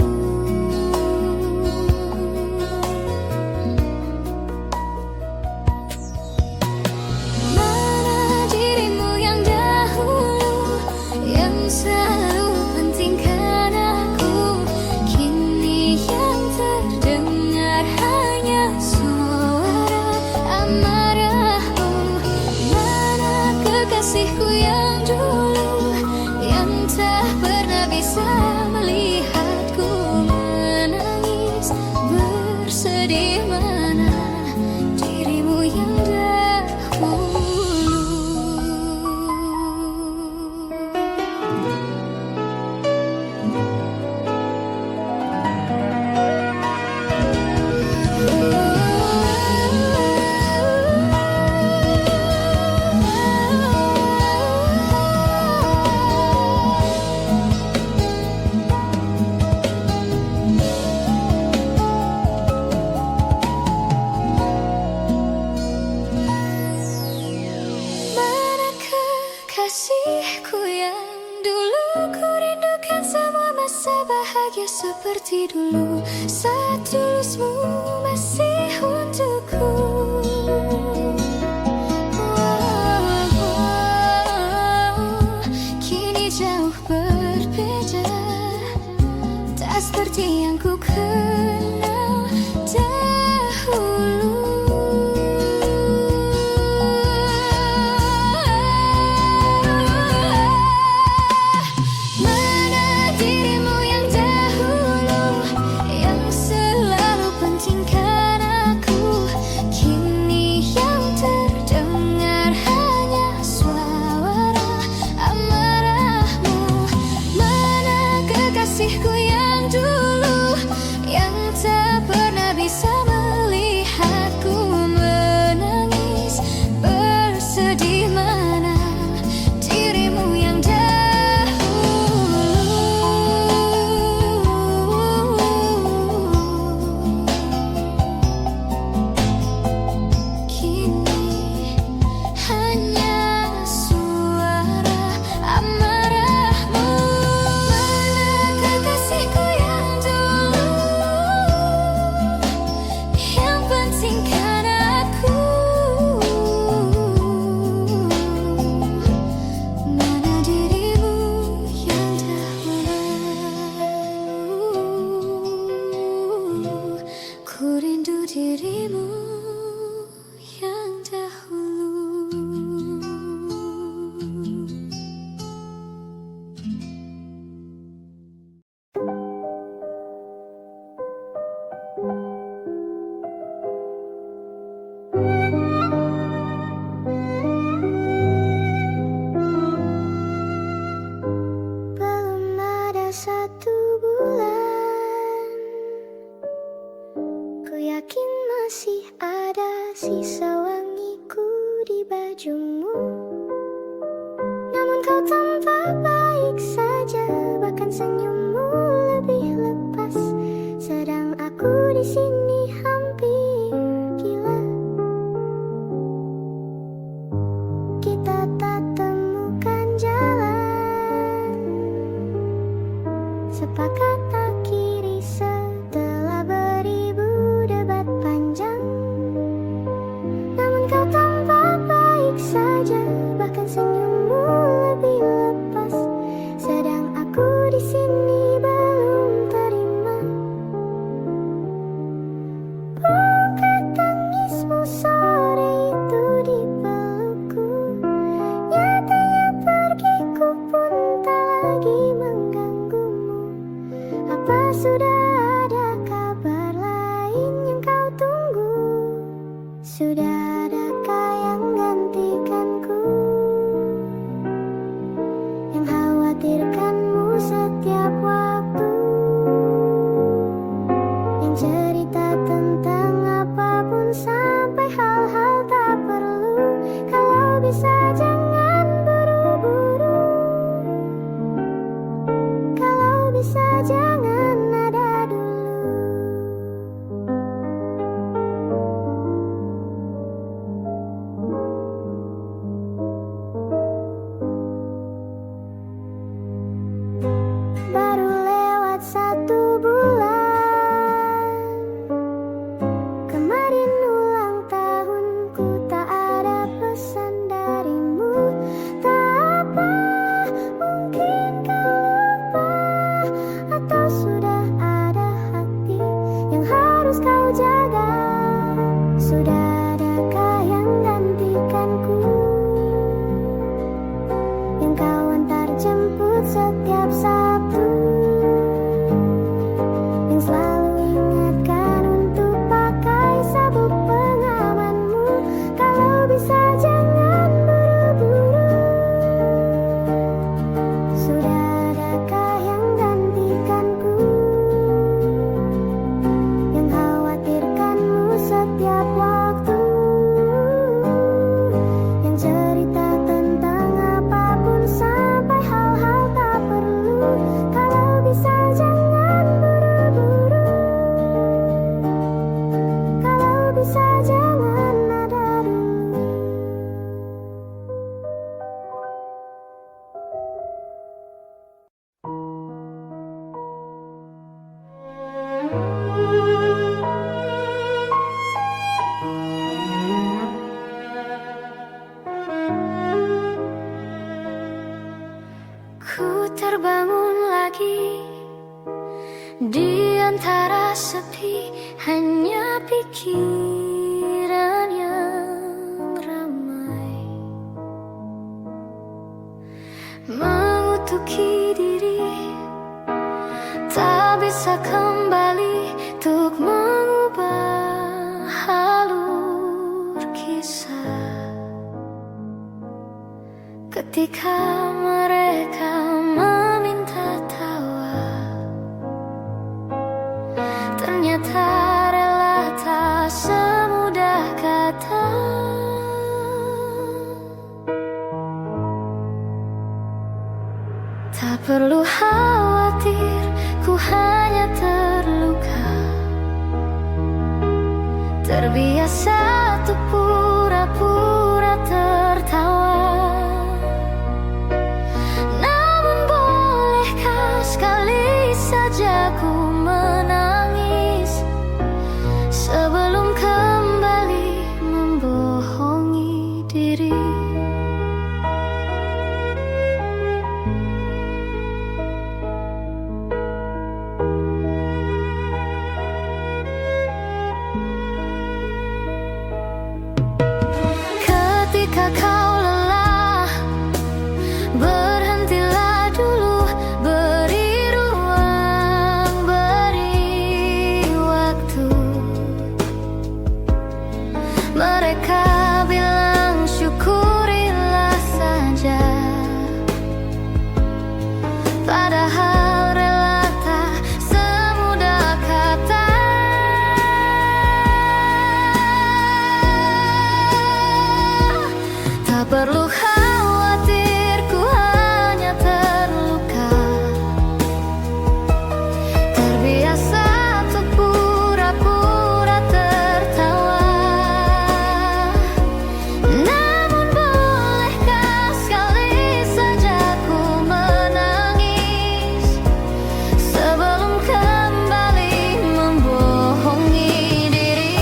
Mana dirimu yang dahulu, yang selalu pentingkan aku. Kini yang terdengar hanya suara amarahmu. Mana kekasihku yang dulu, yang tak pernah bisa melihatku menangis bersedih. Mana dirimu yang dahulu. Mana kekasihku yang dulu, ku rindukan semua masa bahagia seperti dulu. Saat tulusmu masih bajumu. Namun kau tampak baik saja, bahkan senyummu lebih lepas. Sedang aku di sini hampir gila. Kita tak temukan jalan, sepakat akhiri setelah beribu debat panjang. Namun kau tampak baik saja, bahkan senyummu lebih lepas. Sedang aku di sini belum terima. Bukan tangismu sore itu di pelukku, nyatanya pergiku pun tak lagi mengganggumu. Apa sudah ada kabar lain yang kau tunggu? Sudah adakah yang gantikanku, yang khawatirkanmu setiap waktu, yang cerita tentang apapun sampai hal-hal tak perlu? Kalau bisa jangan buru-buru, kalau bisa jangan ada dulu. Baru lewat 1 bulan, kemarin ulang tahunku, tak ada pesan darimu. Tak apa, mungkin kau lupa, atau sudah ada hati yang harus kau jaga. Sudah adakah yang gantikanku, yang kau antar jemput setiap Sabtu, yang selalu ingatkan untuk pakai sabuk pengamanmu? Kalau bisa jangan buru-buru, sudah adakah yang gantikanku, yang khawatirkanmu setiap waktu, yang cerita tentang apapun sampai hal-hal tak perlu? Kalau bisa jangan buru-buru, kalau bisa jangan ada dulu. Ku terbangun lagi di antara sepi, hanya pikiran yang ramai mengutuki diri, tak bisa kembali untuk mengubah alur kisah. Ketika mereka meminta tawa, ternyata rela tak semudah kata. Tak perlu khawatir, ku hanya terluka, terbiasa untuk pura-pura tertawa. Namun bolehkah sekali saja ku menangis sebelum kembali membohongi diri? Ketika kau lelah, berhentilah dulu, beri ruang, beri waktu. Mereka bilang syukur Tak perlu khawatir, ku hanya terluka. Terbiasa untuk pura-pura tertawa. Namun bolehkah sekali saja ku menangis sebelum kembali membohongi diri.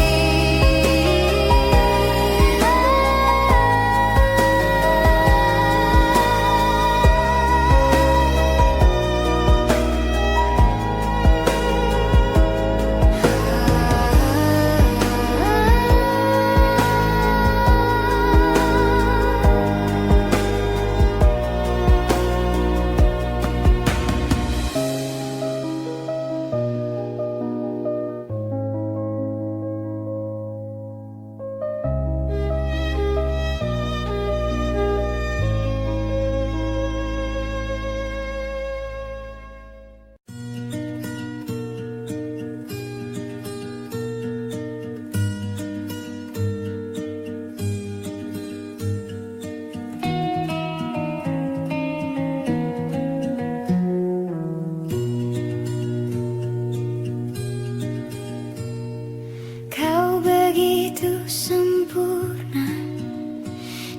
Kau begitu sempurna,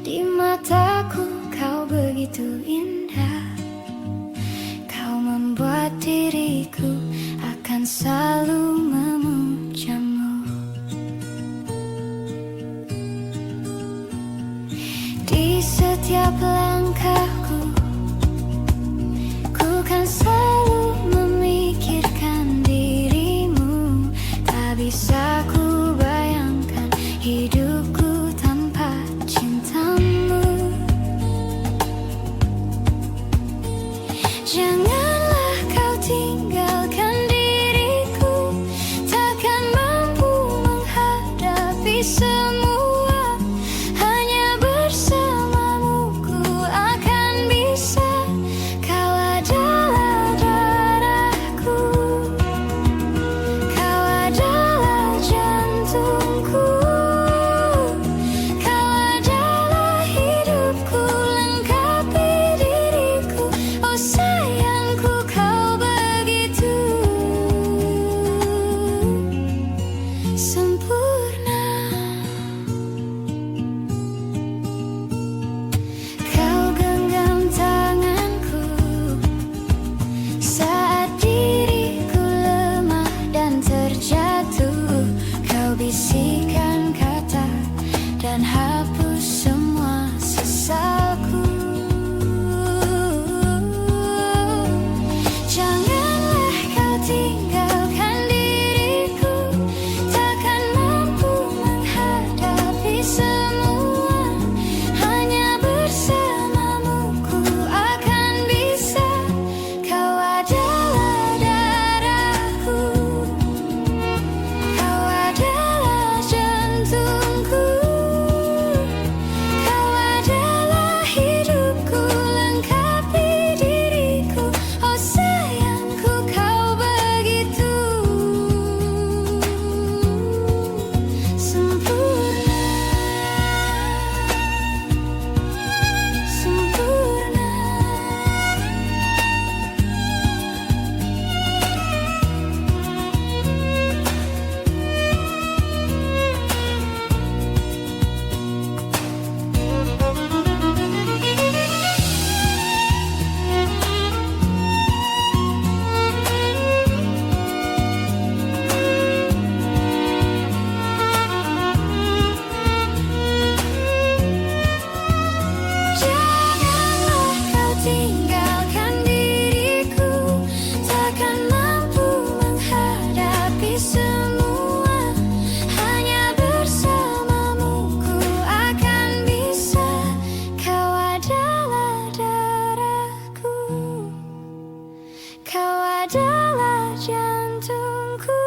di mataku kau begitu indah. Kau membuat diriku akan selalu memujamu. Di setiap langkahku, ku kan selalu memikirkan dirimu. Tak bisa ku bayangkan hidupku tanpa cintamu. Janganlah kau tinggalkan diriku, takkan mampu menghadapi semua. Hanya bersamamu ku akan bisa. Kau adalah darahku, kau adalah jantungku, kau adalah hidupku, lengkapi diriku. Oh sayangku, kau begitu sempurna. Kau genggam tanganku saat diriku lemah dan terjatuh. Kau bisikan kata dan hapus semua sesalku. Janganlah kau tinggalkan diriku, takkan mampu menghadapi semua. Hanya bersamamu ku akan bisa. Kau adalah darahku, kau adalah jantungku, kau adalah hidupku, lengkapi diriku. Oh sayangku, kau begitu sempurna, sempurna. Janganlah kau tinggalkan diriku, takkan mampu menghadapi semua. Hanya bersamamu ku akan bisa. Kau adalah darahku, kau adalah jantungku,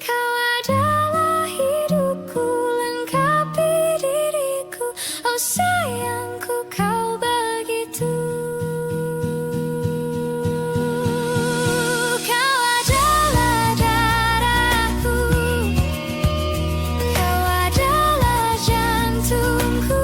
kau adalah hidupku, lengkapi diriku. Oh sayangku, kau begitu. Kau adalah darahku, kau adalah jantungku,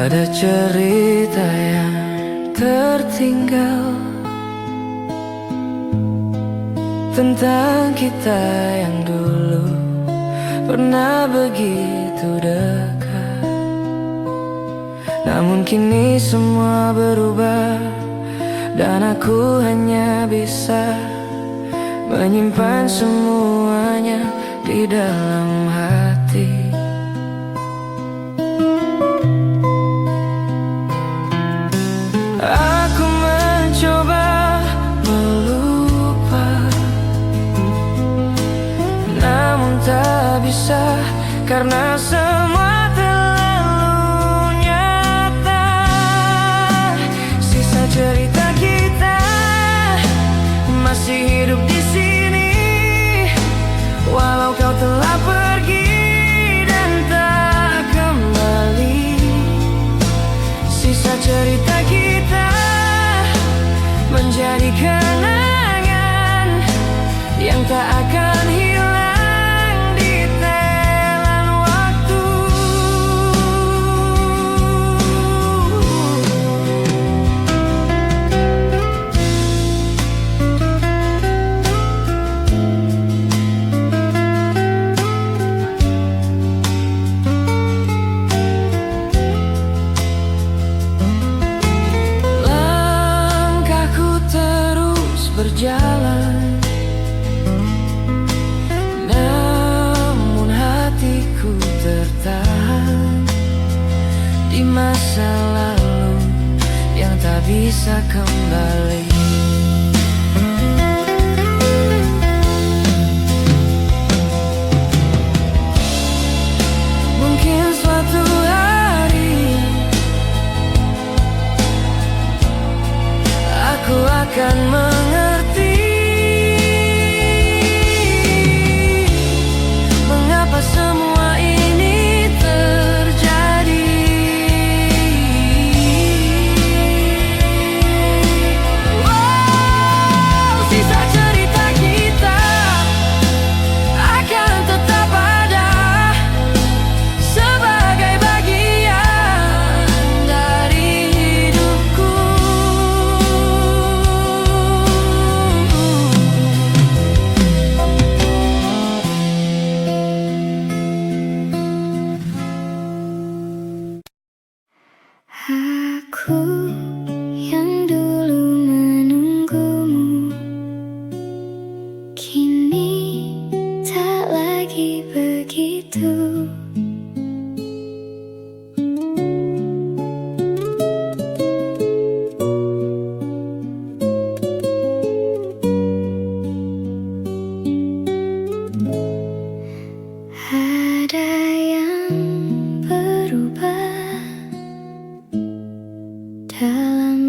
Ada cerita yang tertinggal tentang kita yang dulu pernah begitu dekat. Namun kini semua berubah, dan aku hanya bisa menyimpan semuanya di dalam hati. Aku mencoba melupa, namun tak bisa karena semua terlalu nyata. Sisa cerita kita masih hidup di sini, walau kau telah pergi dan tak kembali. Sisa cerita kita menjadi kenangan yang tak akan hilang di telan waktu. Langkahku terus berjalan, namun hatiku tertahan di masa lalu yang tak bisa kembali. Mungkin suatu hari aku akan mengerti mengapa semua ini terjadi. Wow, sisa cerita kita akan tetap ada sebagai bagian dari hidupku. Aku yang dulu menunggumu, kini tak lagi begitu. Ada yang berubah dalam